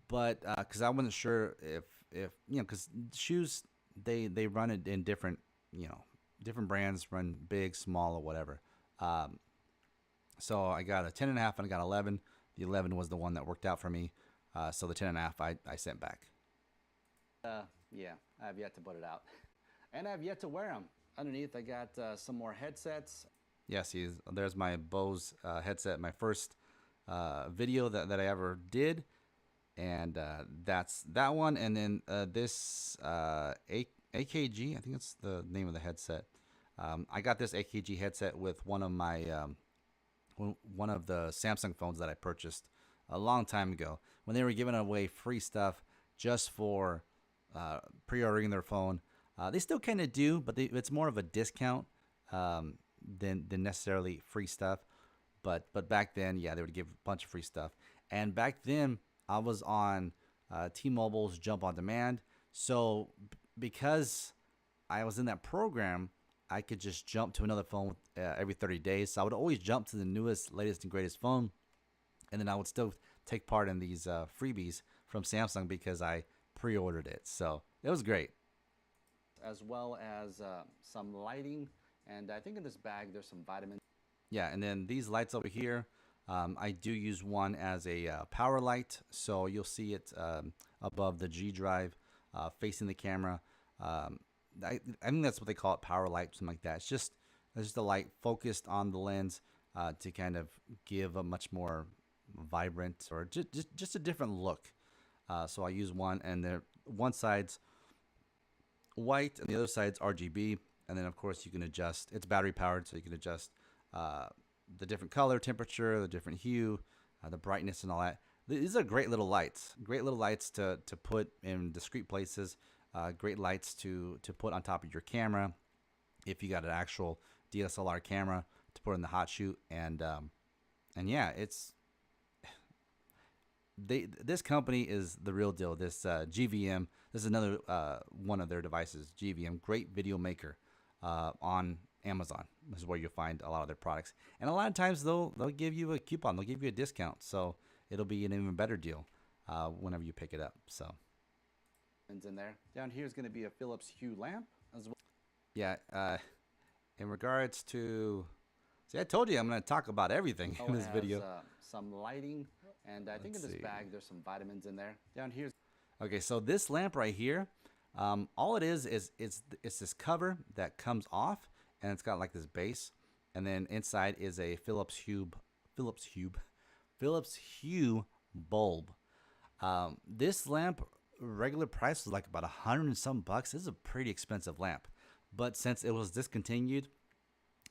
but because I wasn't sure if because shoes they run it in different different brands run big, small, or whatever. Um, so I got a 10 and a half and I got 11. The 11 was the one that worked out for me. So the 10 and a half I sent back. Yeah, I have yet to put it out. And I have yet to wear them. Underneath, I got some more headsets. Yeah, see, there's my Bose headset, my first video that I ever did. And that's that one. And then this AKG, I think that's the name of the headset. I got this AKG headset with one of my one of the Samsung phones that I purchased a long time ago when they were giving away free stuff just for pre-ordering their phone. They still kind of do, but it's more of a discount than necessarily free stuff. But back then, yeah, they would give a bunch of free stuff. And back then, I was on T-Mobile's Jump on Demand. So because I was in that program, I could just jump to another phone every 30 days. So I would always jump to the newest, latest, and greatest phone. And then I would still take part in these freebies from Samsung because I pre-ordered it. So it was great. As well as some lighting. And I think in this bag, there's some vitamins. Yeah, and then these lights over here, I do use one as a power light. So you'll see it above the G drive facing the camera. I think that's what they call it, power light, something like that. It's just a light focused on the lens to kind of give a much more vibrant or just a different look. So I use one, and one side's white and the other side's RGB. And then, of course, you can adjust. It's battery powered, so you can adjust the different color, temperature, the different hue, the brightness, and all that. These are great little lights. Great little lights to put in discrete places. Great lights to put on top of your camera if you got an actual DSLR camera to put in the hot shoot. And yeah, this company is the real deal. This GVM, this is another one of their devices, GVM, great video maker on Amazon. This is where you'll find a lot of their products. And a lot of times they'll give you a coupon, they'll give you a discount. So it'll be an even better deal whenever you pick it up. So in there. Down here is going to be a Philips Hue lamp as well. Yeah, in regards to, see, I told you I'm going to talk about everything in this video. Some lighting, and I think in this bag there's some vitamins in there. Down here. Okay, so this lamp right here, all it is it's this cover that comes off, and it's got like this base, and then inside is a Philips Hue bulb. This lamp regular price was like about $100 and some bucks. This is a pretty expensive lamp, but since it was discontinued,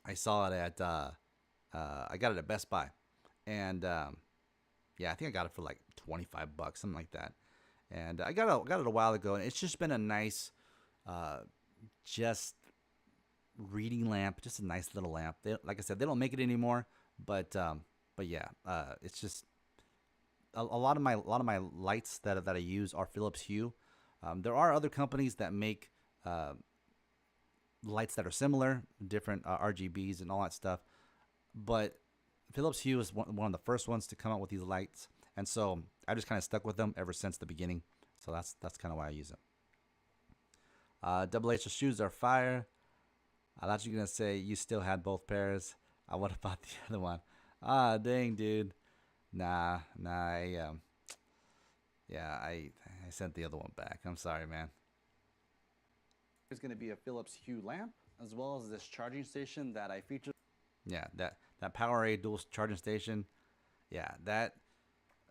I saw it at I got it at Best Buy, and yeah, I think I got it for like 25 bucks, something like that. And I got it a while ago, and it's just been a nice just reading lamp, just a nice little lamp. Like I said, they don't make it anymore, but yeah, it's just a lot of my lights that I use are Philips Hue. There are other companies that make lights that are similar, different RGBs and all that stuff, but Philips Hue is one of the first ones to come out with these lights, and so I just kind of stuck with them ever since the beginning. So that's kind of why I use them. Double H's shoes are fire. I thought you were gonna say you still had both pairs. What about the other one? Ah, dang, dude. Nah. I sent the other one back. I'm sorry, man. There's going to be a Philips Hue lamp, as well as this charging station that I featured. Yeah, that PowerA dual charging station. Yeah, that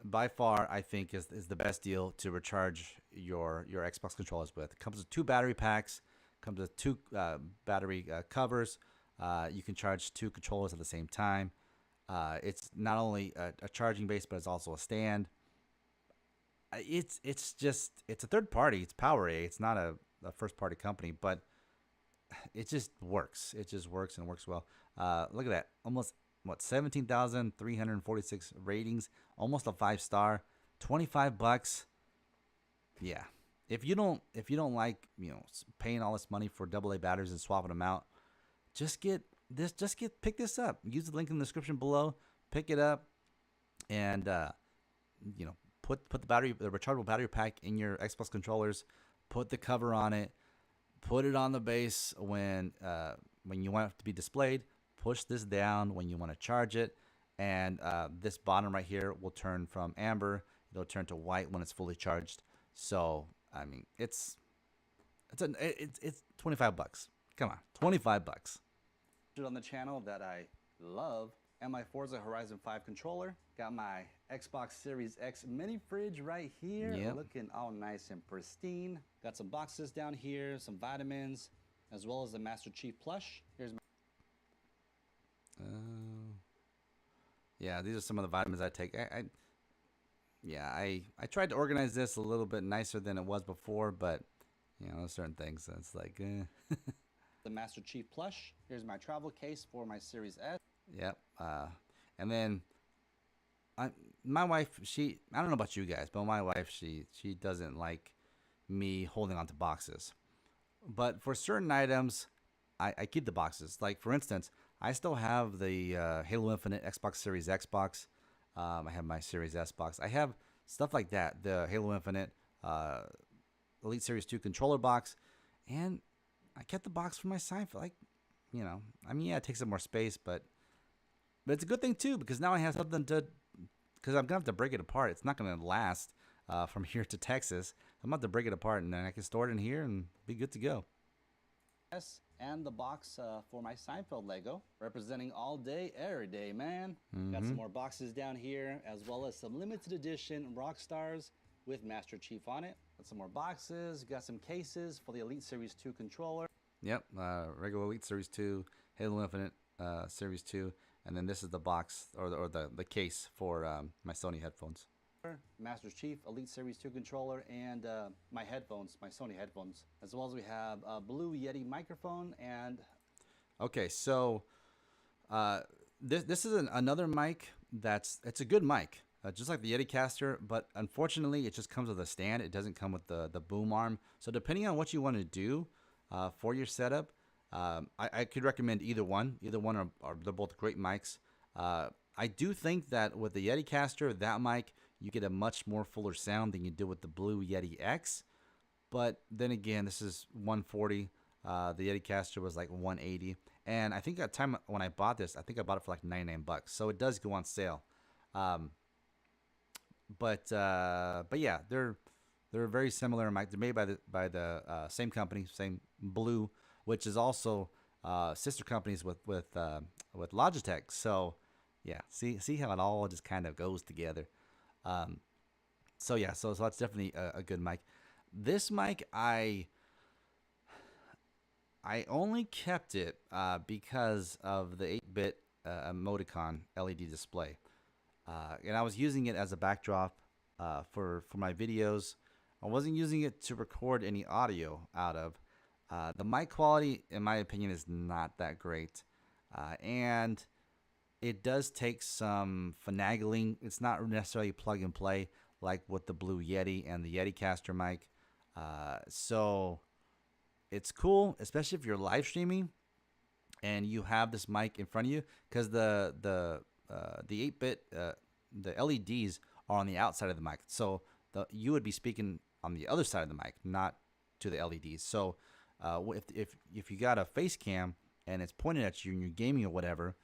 by far I think is the best deal to recharge your Xbox controllers with. It comes with 2 battery packs. Comes with 2 battery covers. You can charge 2 controllers at the same time. It's not only a charging base, but it's also a stand. It's a third party. It's PowerA. It's not a first party company, but it just works. It just works and works well. Look at that. Almost 17,346 ratings. Almost a 5-star. 25 bucks. Yeah. If you don't like, paying all this money for AA batteries and swapping them out, pick this up. Use the link in the description below. Pick it up, and put the rechargeable battery pack in your Xbox controllers, put the cover on it, put it on the base when you want it to be displayed. Push this down when you want to charge it, and this bottom right here will turn from amber. It'll turn to white when it's fully charged. So I mean, it's 25 bucks. Come on, 25 bucks. On the channel that I love, and my Forza Horizon 5 controller. Got my Xbox Series X mini fridge right here, looking all nice and pristine. Got some boxes down here, some vitamins, as well as the Master Chief plush. Here's my yeah, these are some of the vitamins I take. I tried to organize this a little bit nicer than it was before, but you know, certain things it's like the Master Chief plush. Here's my travel case for my Series S. Yep. And then my wife, I don't know about you guys, but my wife, she doesn't like me holding on to boxes. But for certain items, I keep the boxes. Like for instance, I still have the Halo Infinite Xbox Series X box. I have my Series S box. I have stuff like that. The Halo Infinite Elite Series 2 controller box. And I kept the box for my Seinfeld. Like, you know, I mean, yeah, it takes up more space, but it's a good thing too, because now I have something to, because I'm going to have to break it apart. It's not going to last from here to Texas. I'm going to have to break it apart, and then I can store it in here and be good to go. Yes, and the box for my Seinfeld Lego, representing all day, every day, man. Got some more boxes down here, as well as some limited edition rock stars with Master Chief on it. Got some more boxes. Got some cases for the Elite Series 2 controller. Yep, regular Elite Series 2, Halo Infinite Series 2, and then this is the box or the case for my Sony headphones. Master Chief Elite Series 2 controller, and my headphones, my Sony headphones, as well as we have a Blue Yeti microphone. And okay, so this is another mic it's a good mic, just like the Yeticaster, but unfortunately it just comes with a stand. It doesn't come with the boom arm. So depending on what you want to do for your setup, I could recommend either one. Either one are they're both great mics. I do think that with the Yeticaster, that mic, you get a much more fuller sound than you do with the Blue Yeti X. But then again, this is 140. The Yeticaster was like 180. And I think at the time when I bought this, I think I bought it for like 99 bucks. So it does go on sale. But yeah, they're very similar mic. They're made by the same company, same Blue, which is also sister companies with Logitech. So yeah, see how it all just kind of goes together. So yeah, so that's definitely a good mic. This mic, I only kept it because of the 8-bit emoticon LED display, and I was using it as a backdrop for my videos. I wasn't using it to record any audio out of. The mic quality, in my opinion, is not that great, and it does take some finagling. It's not necessarily plug and play like with the Blue Yeti and the Yeticaster mic. So it's cool, especially if you're live streaming and you have this mic in front of you, because the 8-bit the LEDs are on the outside of the mic. So you would be speaking on the other side of the mic, not to the LEDs. So if you got a face cam and it's pointed at you and you're gaming or whatever,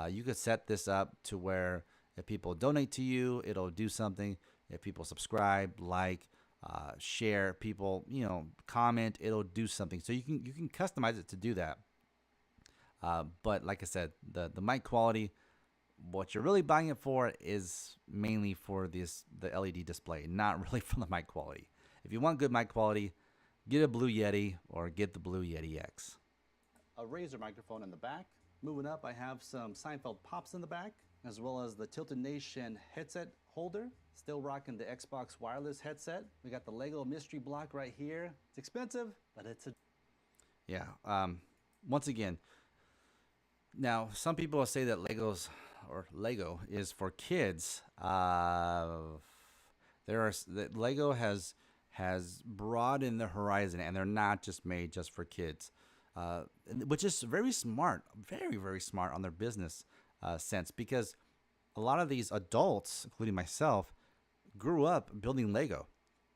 you could set this up to where if people donate to you, it'll do something. If people subscribe, like, share, people, comment, it'll do something. So you can customize it to do that. But like I said, the mic quality, what you're really buying it for is mainly for the LED display, not really for the mic quality. If you want good mic quality, get a Blue Yeti or get the Blue Yeti X. A Razer microphone in the back. Moving up, I have some Seinfeld pops in the back, as well as the Tilted Nation headset holder. Still rocking the Xbox wireless headset. We got the Lego mystery block right here. It's expensive, but it's a... Yeah. Once again, now some people will say that Lego is for kids. Lego has broadened the horizon, and they're not just made just for kids. Which is very smart, very, very smart on their business sense, because a lot of these adults, including myself, grew up building Lego,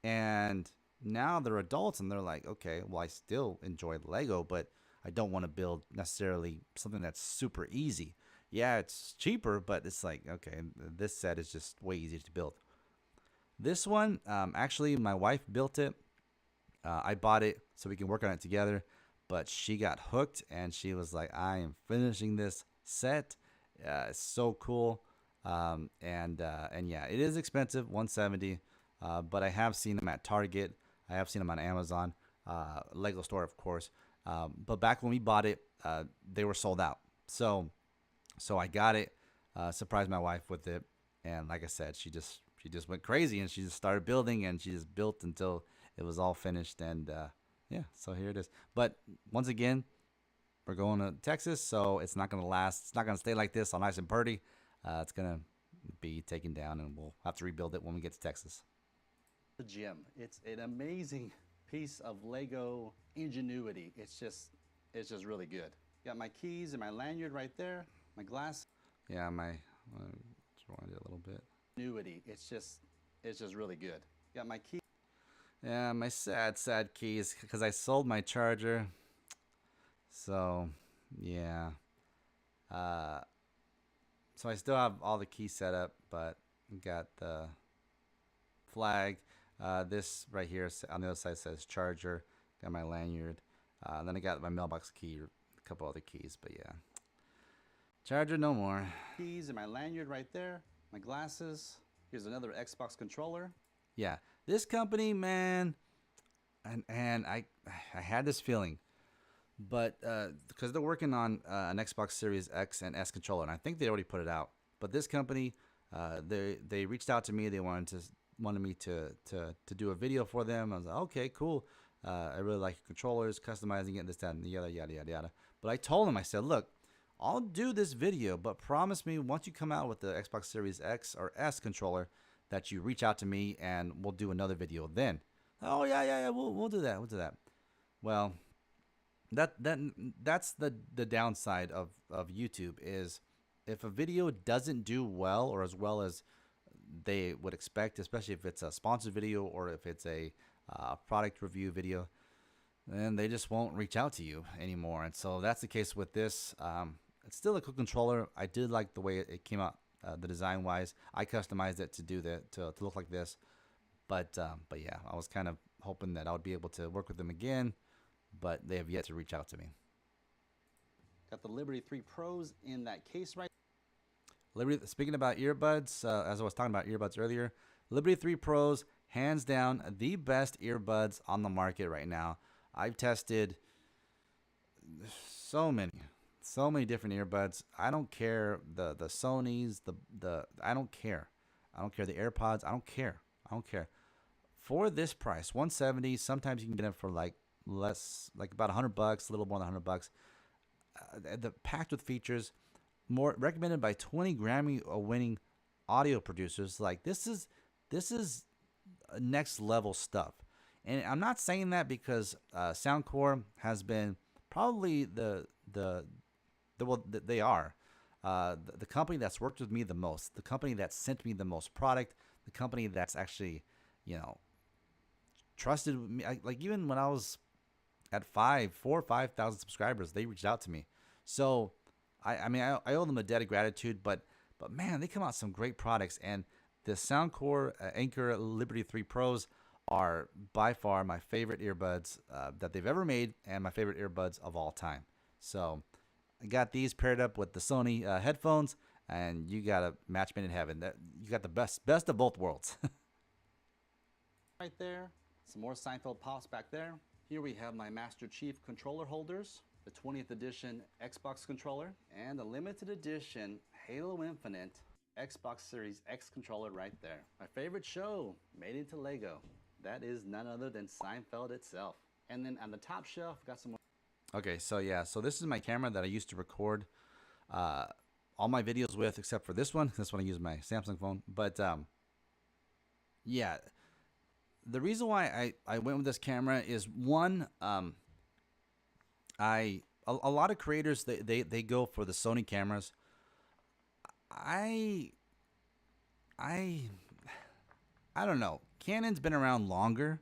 and now they're adults and they're like, okay, well, I still enjoy Lego, but I don't want to build necessarily something that's super easy. Yeah, it's cheaper, but it's like, okay, this set is just way easier to build. This one, actually, my wife built it. I bought it so we can work on it together, but she got hooked and she was like, I am finishing this set. It's so cool. And yeah, it is expensive, 170. But I have seen them at Target. I have seen them on Amazon, Lego store, of course. But back when we bought it, they were sold out. So I got it, surprised my wife with it, and like I said, she just went crazy and she just started building and she just built until it was all finished. And yeah, so here it is. But once again, we're going to Texas, so it's not going to last. It's not going to stay like this, all nice and pretty. It's going to be taken down, and we'll have to rebuild it when we get to Texas. The gym. It's an amazing piece of Lego ingenuity. It's just really good. Got my keys and my lanyard right there. My glass. Yeah, just rewind it a little bit. Ingenuity. It's just really good. Got my key. Yeah, my sad keys because I sold my charger. So, yeah. So I still have all the keys set up, but got the flag. This right here on the other side says charger. Got my lanyard. Then I got my mailbox key, a couple other keys, but yeah. Charger no more. Keys and my lanyard right there. My glasses. Here's another Xbox controller. Yeah, this company, man, and I had this feeling, but because they're working on an Xbox Series X and S controller, and I think they already put it out. But this company, they reached out to me. They wanted me to do a video for them. I was like, okay, cool. I really like your controllers, customizing it, this, that, and yada yada yada yada. But I told them, I said, look, I'll do this video, but promise me once you come out with the Xbox Series X or S controller that you reach out to me and we'll do another video then. Oh yeah, we'll do that. We'll do that. Well, that's the downside of YouTube is if a video doesn't do well or as well as they would expect, especially if it's a sponsored video or if it's a product review video, then they just won't reach out to you anymore. And so that's the case with this. It's still a cool controller. I did like the way it came out, the design wise. I customized it to do that to look like this. But yeah, I was kind of hoping that I would be able to work with them again, but they have yet to reach out to me. Got the Liberty 3 Pros in that case right. Liberty. Speaking about earbuds, as I was talking about earbuds earlier, Liberty 3 Pros, hands down, the best earbuds on the market right now. I've tested so many different earbuds. I don't care the Sonys, I don't care. I don't care the AirPods. I don't care. For this price, 170. Sometimes you can get them for like less, like about $100, a little more than $100. The packed with features, more recommended by 20 Grammy-winning audio producers. Like this is next level stuff. And I'm not saying that because Soundcore has been probably they are the company that's worked with me the most, the company that sent me the most product, the company that's actually, trusted me. Like even when I was at 4,000 or 5,000 subscribers, they reached out to me. So I mean I owe them a debt of gratitude. But man, they come out some great products, and the Soundcore Anchor Liberty 3 Pros are by far my favorite earbuds that they've ever made, and my favorite earbuds of all time. So I got these paired up with the Sony headphones, and you got a match made in heaven. You got the best of both worlds. Right there, some more Seinfeld pops back there. Here we have my Master Chief controller holders, the 20th edition Xbox controller, and the limited edition Halo Infinite Xbox Series X controller right there. My favorite show, made into Lego. That is none other than Seinfeld itself. And then on the top shelf, got some more. Okay, so yeah, so this is my camera that I used to record all my videos with, except for this one. This one I use my Samsung phone. But yeah, the reason why I went with this camera is one, a lot of creators they go for the Sony cameras. I I don't know. Canon's been around longer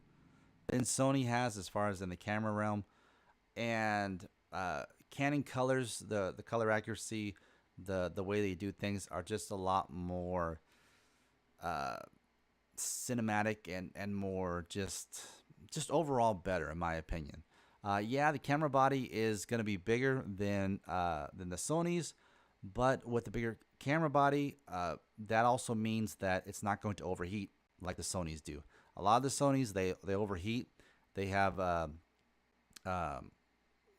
than Sony has as far as in the camera realm. And Canon colors, the color accuracy, the way they do things are just a lot more cinematic and more just overall better in my opinion. Yeah, the camera body is going to be bigger than the Sony's, but with the bigger camera body, that also means that it's not going to overheat like the Sony's do. A lot of the Sony's they overheat. They have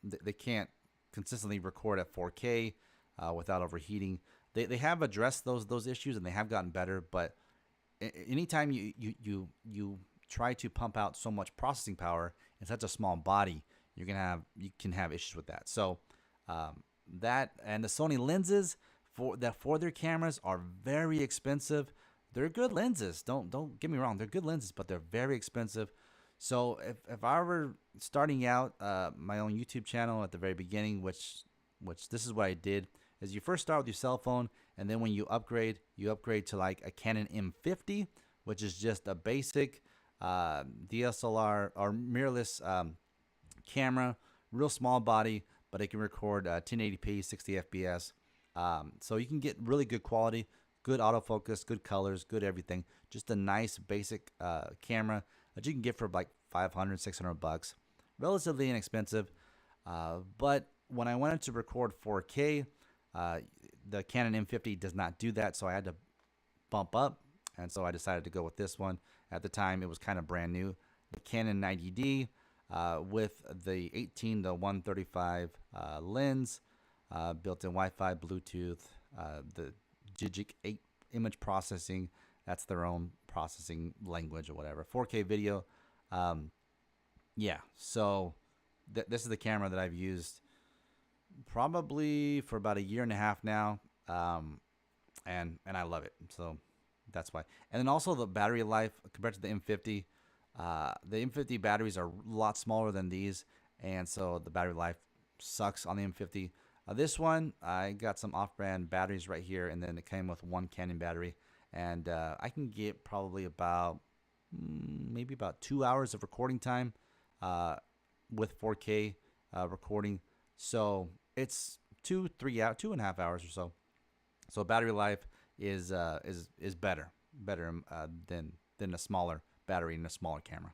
they can't consistently record at 4K without overheating. They have addressed those issues and they have gotten better, but anytime you try to pump out so much processing power in such a small body, you can have issues with that. So that and the Sony lenses for their cameras are very expensive. They're good lenses. Don't get me wrong. They're good lenses, but they're very expensive. So if I were starting out my own YouTube channel at the very beginning, which this is what I did, is you first start with your cell phone, and then when you upgrade to like a Canon M50, which is just a basic DSLR or mirrorless camera, real small body, but it can record 1080p, 60 FPS. So you can get really good quality, good autofocus, good colors, good everything. Just a nice basic camera that you can get for like $500, $600, relatively inexpensive. But when I wanted to record 4K, the Canon M50 does not do that, so I had to bump up, and so I decided to go with this one. At the time, it was kind of brand new, the Canon 90D with the 18-135 lens, built-in Wi-Fi, Bluetooth, the Digic 8 image processing. That's their own processing language or whatever. 4K video. Yeah, so this is the camera that I've used probably for about a year and a half now, and I love it. So that's why. And then also the battery life compared to the M50. The M50 batteries are a lot smaller than these, and so the battery life sucks on the M50. This one, I got some off-brand batteries right here, and then it came with one Canon battery, and I can get probably about maybe about 2 hours of recording time with 4K recording. So it's 2.5 hours or so. So battery life is better than a smaller battery and a smaller camera.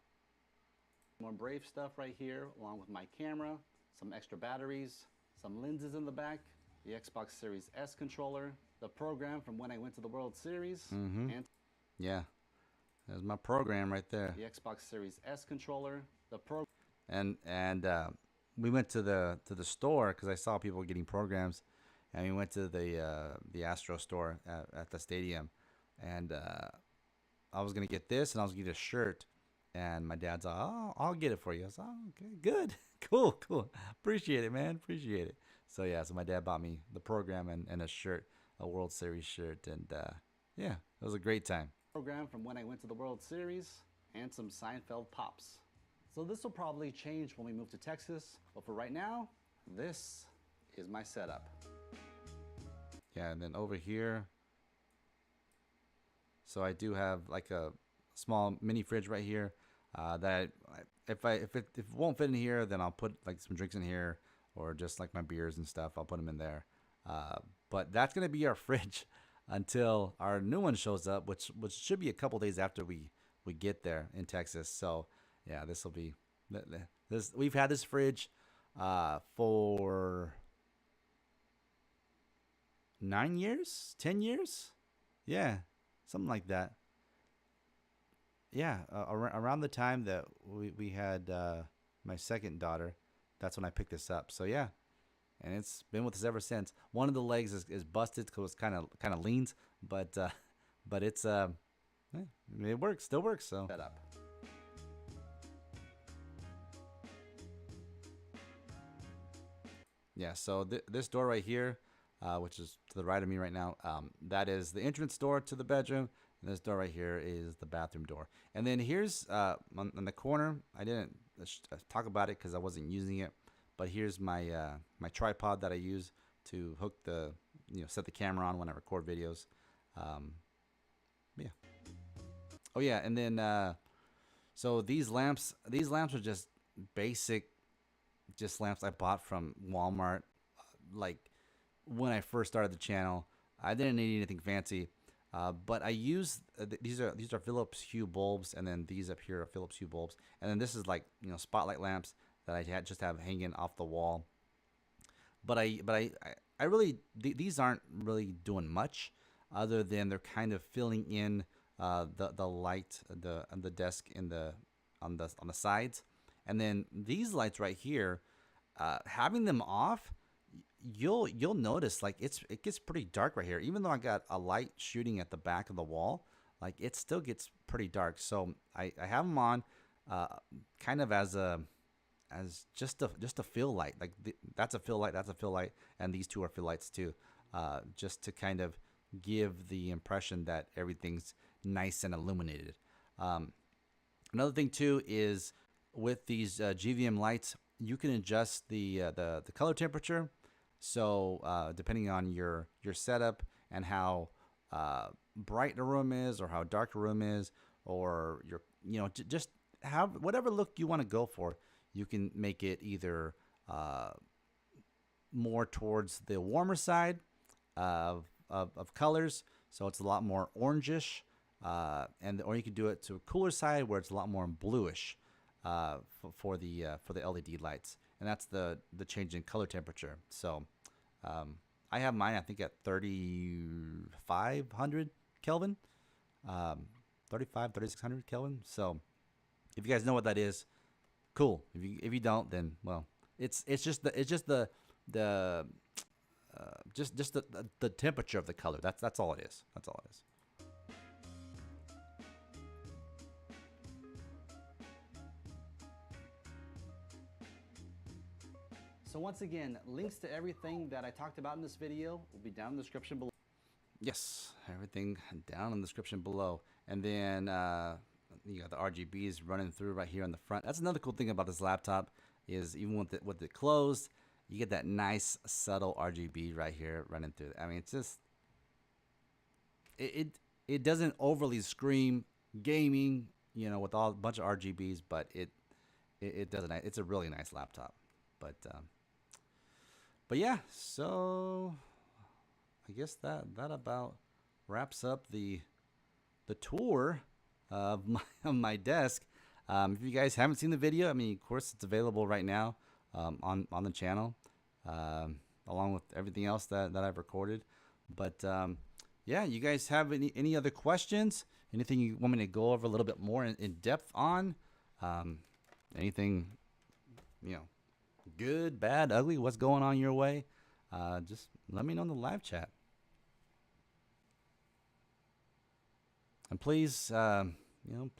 More Brave stuff right here, along with my camera, some extra batteries, some lenses in the back, the Xbox Series S controller, the program from when I went to the World Series, and yeah, there's my program right there. The Xbox Series S controller, the pro. And we went to the store because I saw people getting programs, and we went to the Astro store at the stadium, and I was gonna get this, and I was gonna get a shirt, and my dad's like, "Oh, I'll get it for you." I was like, "Oh, okay, good, cool, appreciate it, man, appreciate it." So yeah, so my dad bought me the program and a shirt, a World Series shirt, and yeah, it was a great time. Program from when I went to the World Series, and some Seinfeld pops. So this will probably change when we move to Texas, but for right now, this is my setup. Yeah, and then over here, so I do have like a small mini fridge right here that if it won't fit in here, then I'll put like some drinks in here, or just like my beers and stuff, I'll put them in there. But that's gonna be our fridge until our new one shows up, which should be a couple days after we get there in Texas. So yeah, this will be this. We've had this fridge for 9 years, 10 years, yeah, something like that. Yeah, around the time that we had my second daughter, that's when I picked this up. So yeah, and it's been with us ever since. One of the legs is busted because it kind of leans, but it's yeah, it works, still works. So Setup. yeah, so this door right here, which is to the right of me right now, that is the entrance door to the bedroom. And this door right here is the bathroom door. And then here's on the corner, I didn't talk about it because I wasn't using it, but here's my my tripod that I use to hook set the camera on when I record videos. Yeah. Oh yeah, and then so these lamps are just basic, just lamps I bought from Walmart. Like when I first started the channel, I didn't need anything fancy, but I use these are Philips Hue bulbs, and then these up here are Philips Hue bulbs, and then this is like spotlight lamps that I had just have hanging off the wall. But I really these aren't really doing much, other than they're kind of filling in the light on the desk in the on the sides, and then these lights right here, having them off, you'll notice like it gets pretty dark right here. Even though I got a light shooting at the back of the wall, like it still gets pretty dark. So I have them on, uh, kind of as just a fill light. Like that's a fill light, that's a fill light, and these two are fill lights too. Just to kind of give the impression that everything's nice and illuminated. Um, Another thing too is with these GVM lights, you can adjust the color temperature. So depending on your setup and how bright the room is, or how dark the room is, or your just have whatever look you want to go for, you can make it either more towards the warmer side of colors, so it's a lot more orangish, and or you can do it to a cooler side where it's a lot more bluish for the LED lights, and that's the change in color temperature. So I have mine, I think, at 3500 Kelvin, 3600 Kelvin. So if you guys know what that is, cool. If you don't, then well, it's just the just the temperature of the color. That's all it is. That's all it is. So once again, links to everything that I talked about in this video will be down in the description below. Yes, everything down in the description below, and then you got the RGBs running through right here on the front. That's another cool thing about this laptop, is even with it closed, you get that nice subtle RGB right here running through. I mean, it's just it doesn't overly scream gaming, with all a bunch of RGBs, but it does it's a really nice laptop. But yeah, so I guess that about wraps up the tour of my desk. If you guys haven't seen the video, I mean, of course, it's available right now on the channel, along with everything else that I've recorded. But yeah, you guys have any other questions? Anything you want me to go over a little bit more in depth on? Anything, good, bad, ugly, what's going on your way? Just let me know in the live chat. And please,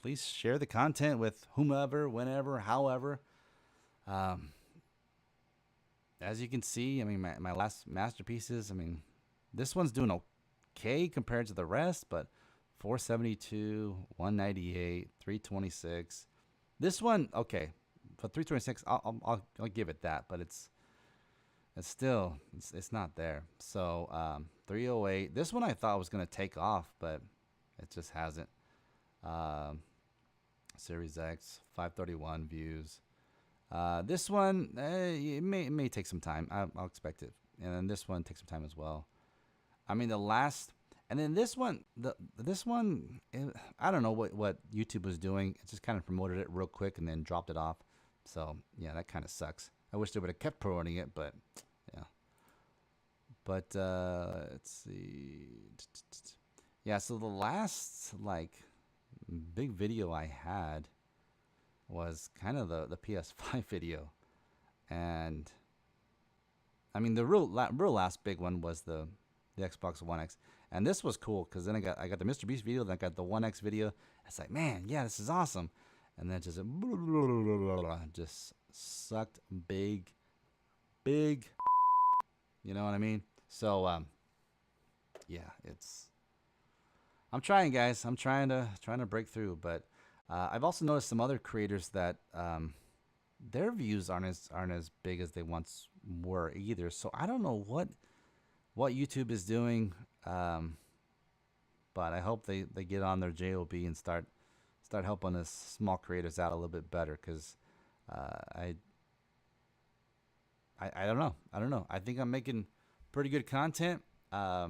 please share the content with whomever, whenever, however. As you can see, I mean, my last masterpieces, I mean, this one's doing okay compared to the rest, but 472, 198, 326. This one, okay, for 326, I'll give it that, but it's still it's not there. So 308. This one I thought was gonna take off, but it just hasn't. Series X, 531 views. This one, it may take some time. I'll expect it. And then this one takes some time as well. I mean, and then this one, I don't know what YouTube was doing. It just kind of promoted it real quick and then dropped it off. So yeah, that kind of sucks. I wish they would have kept promoting it, but yeah. But let's see. Yeah, so the last big video I had was kind of the PS5 video, and I mean the real last big one was the Xbox One X, and this was cool because then I got the Mr. Beast video, then I got the One X video. It's like, man, yeah, this is awesome, and then just sucked big, you know what I mean? So yeah, I'm trying, guys. I'm trying to break through, but I've also noticed some other creators that their views aren't as big as they once were either. So I don't know what YouTube is doing, but I hope they get on their JOB and start start helping us small creators out a little bit better, because I don't know. I don't know. I think I'm making pretty good content. I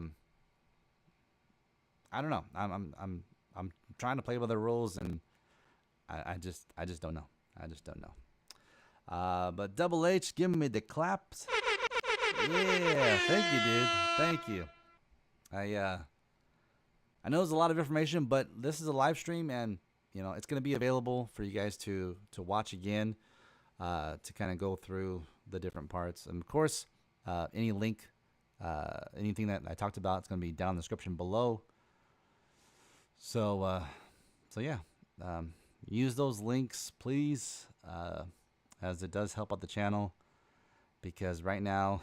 don't know. I'm trying to play by the rules, and I just don't know. I just don't know. But Double H giving me the claps. Yeah, thank you, dude. Thank you. I know there's a lot of information, but this is a live stream, and you know it's going to be available for you guys to watch again, to kind of go through the different parts. And of course, any link, anything that I talked about, it's going to be down in the description below. So yeah, use those links, please, as it does help out the channel. Because right now,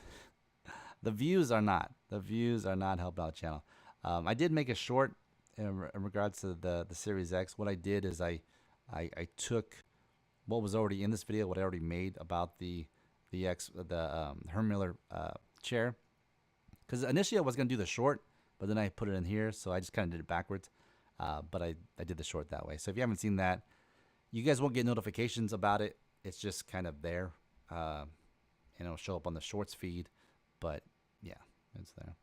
the views are not helping out the channel. I did make a short in regards to the Series X. What I did is I took what was already in this video, what I already made about the Herman Miller chair. Because initially I was gonna do the short, but then I put it in here, so I just kind of did it backwards. But I did the short that way. So if you haven't seen that, you guys won't get notifications about it. It's just kind of there. And it'll show up on the shorts feed, but yeah, it's there.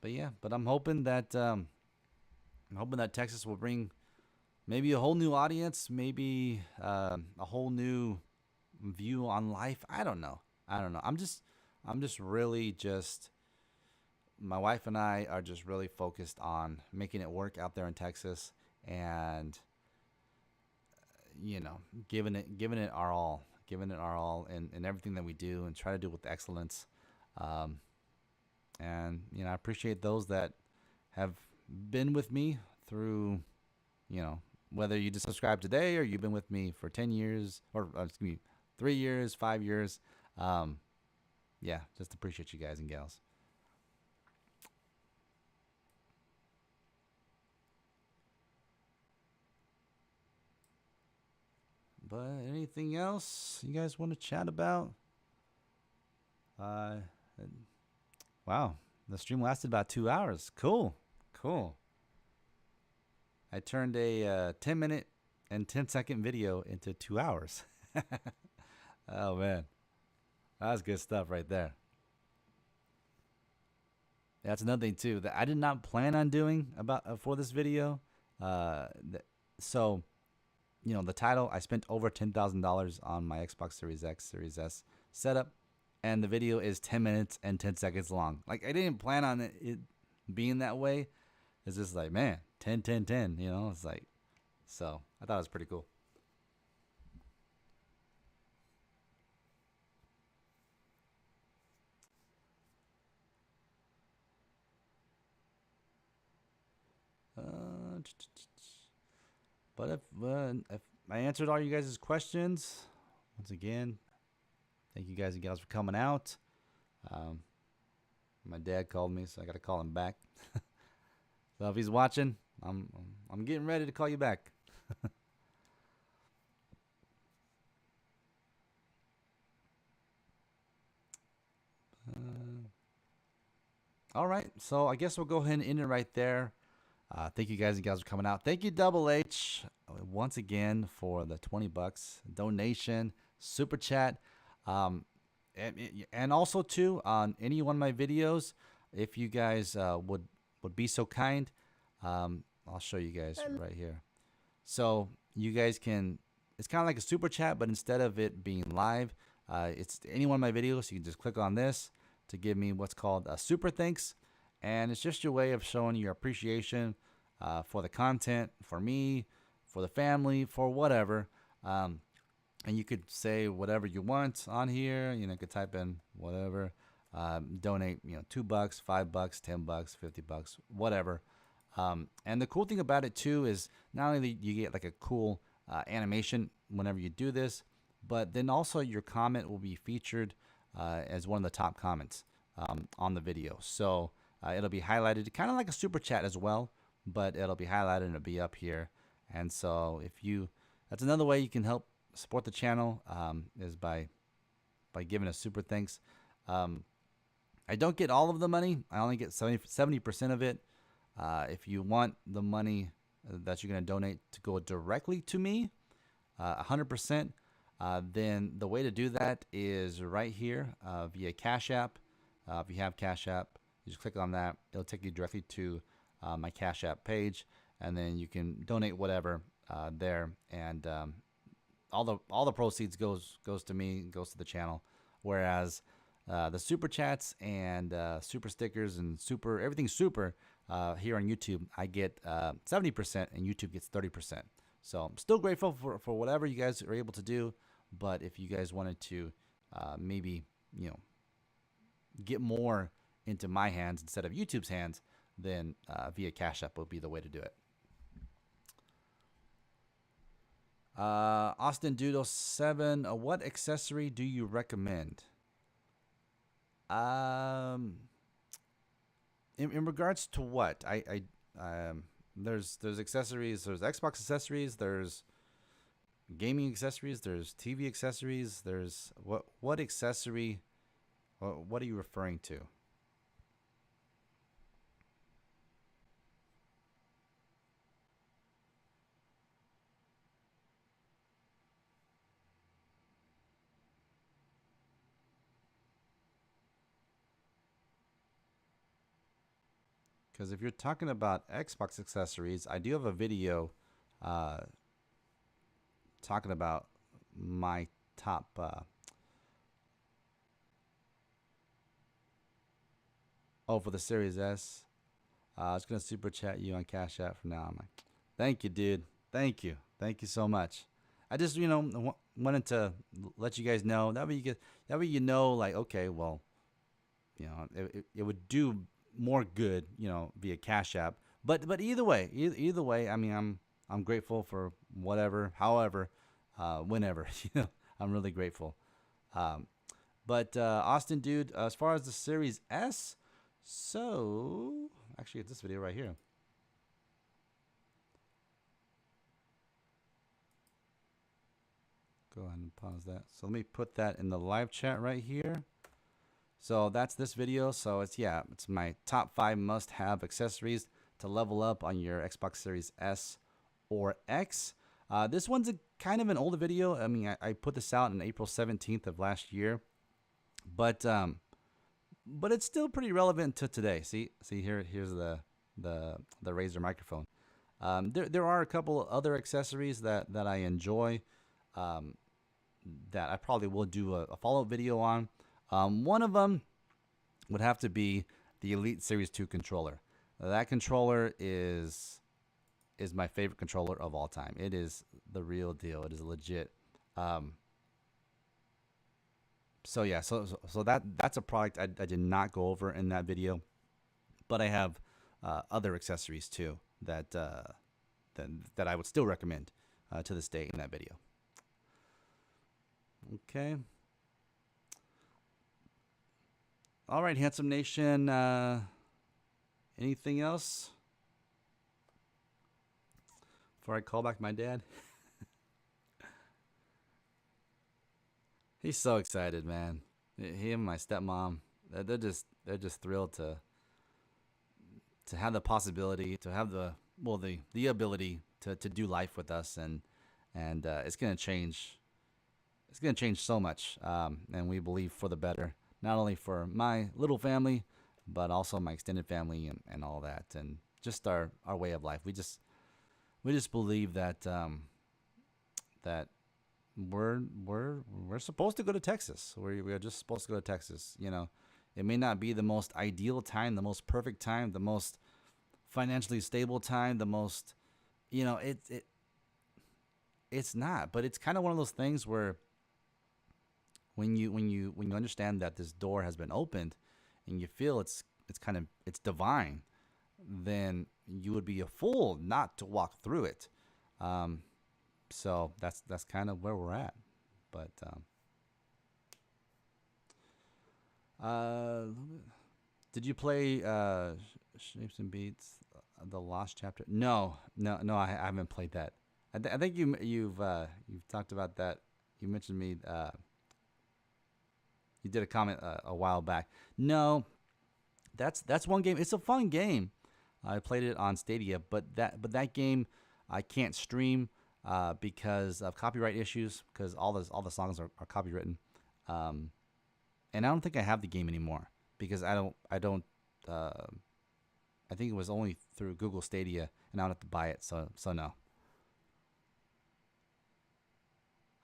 But yeah, I'm hoping that Texas will bring maybe a whole new audience, maybe a whole new view on life. I don't know. I'm just really my wife and I are just really focused on making it work out there in Texas, and you know, giving it our all in everything that we do, and try to do it with excellence. And you know, I appreciate those that have been with me through, you know, whether you just subscribed today or you've been with me for 10 years, or excuse me, 3 years, 5 years. Yeah, just appreciate you guys and gals. But anything else you guys want to chat about? Wow, the stream lasted about 2 hours. Cool. I turned a 10-minute and 10-second video into 2 hours. Oh man, that's good stuff right there. That's another thing too that I did not plan on doing for this video. So, you know, the title, I spent over $10,000 on my Xbox Series X, Series S setup, and the video is 10 minutes and 10 seconds long. Like, I didn't plan on it being that way. It's just like, man, 10, 10, 10, you know? It's like, so I thought it was pretty cool. But if I answered all you guys' questions, once again, thank you guys and gals for coming out. My dad called me, so I got to call him back. So if he's watching, I'm getting ready to call you back. All right, so I guess we'll go ahead and end it right there. Thank you guys and gals for coming out. Thank you, Double H, once again for the $20 donation, super chat, and also too on any one of my videos. If you guys would be so kind, I'll show you guys right here. So you guys can. It's kind of like a super chat, but instead of it being live, it's any one of my videos. You can just click on this to give me what's called a super thanks. And it's just your way of showing your appreciation for the content, for me, for the family, for whatever. And you could say whatever you want on here. You know, you could type in whatever. Donate, you know, $2, $5, $10, $50, whatever. And the cool thing about it too is not only you get like a cool animation whenever you do this, but then also your comment will be featured as one of the top comments on the video. So it'll be highlighted, kind of like a super chat as well, but it'll be highlighted and it'll be up here. And so that's another way you can help support the channel, is by giving a super thanks. I don't get all of the money. I only get 70% of it. If you want the money that you're going to donate to go directly to me, 100%, then the way to do that is right here via Cash App. If you have Cash App, you just click on that. It'll take you directly to my Cash App page, and then you can donate whatever there, and all the proceeds goes to me, goes to the channel. Whereas the super chats and super stickers and everything super here on YouTube, I get 70% and YouTube gets 30%. So I'm still grateful for whatever you guys are able to do. But if you guys wanted to maybe, get more into my hands instead of YouTube's hands, then via Cash App would be the way to do it. Austin Doodle 7, what accessory do you recommend? In regards to what? There's accessories, there's Xbox accessories, there's gaming accessories, there's TV accessories, there's what accessory, what are you referring to? Because if you're talking about Xbox accessories, I do have a video talking about my top for the Series S. I was going to super chat you on Cash App from now on. Thank you, dude. Thank you so much. I just wanted to let you guys know that way you know, like, okay, well, it would do more good, via Cash App. But either way, I mean, I'm grateful for whatever, however, whenever. I'm really grateful. But Austin, dude, as far as the Series S, so actually, it's this video right here. Go ahead and pause that. So let me put that in the live chat right here. So that's this video. So it's my top 5 must-have accessories to level up on your Xbox Series S or X. This one's kind of an older video. I mean, I put this out on April 17th of last year, but it's still pretty relevant to today. See here's the Razer microphone. There are a couple other accessories that I enjoy, that I probably will do a follow-up video on. One of them would have to be the Elite Series 2 controller. That controller is my favorite controller of all time. It is the real deal. It is legit. So that's a product I did not go over in that video, but I have other accessories too that I would still recommend to this day in that video. Okay. All right, Handsome Nation. Anything else before I call back my dad? He's so excited, man. He and my stepmom, they're just thrilled to have the possibility, to have the ability to do life with us, and it's gonna change. It's gonna change so much, and we believe for the better. Not only for my little family, but also my extended family and all that, and just our way of life. We just believe that that we're supposed to go to Texas. We're just supposed to go to Texas. It may not be the most ideal time, the most perfect time, the most financially stable time, the most, it's not. But it's kind of one of those things where when you understand that this door has been opened and you feel it's divine, then you would be a fool not to walk through it. So that's kind of where we're at. But did you play Shapes and Beats, the Lost Chapter? No, I haven't played that. I think you've talked about that. You mentioned me. You did a comment a while back. No, that's one game. It's a fun game. I played it on Stadia, but that game I can't stream because of copyright issues, because all the songs are copywritten. And I don't think I have the game anymore because I don't. I think it was only through Google Stadia, and I don't have to buy it. So no.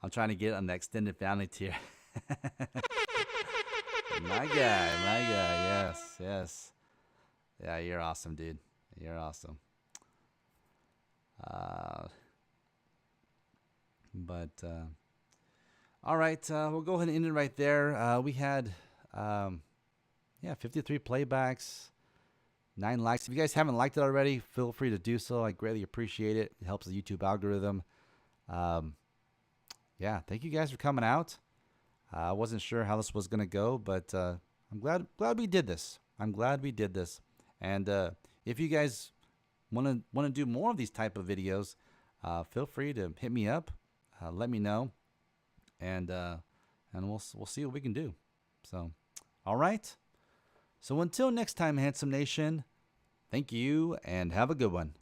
I'm trying to get on the extended family tier. My guy. Yes. Yeah, you're awesome, dude. You're awesome. All right, we'll go ahead and end it right there. We had 53 playbacks, 9 likes. If you guys haven't liked it already, feel free to do so. I greatly appreciate it. It helps the YouTube algorithm. Yeah, thank you guys for coming out. I wasn't sure how this was gonna go, but I'm glad we did this. And if you guys want to do more of these type of videos, feel free to hit me up. Let me know, and we'll see what we can do. So, all right. So until next time, Handsome Nation, thank you and have a good one.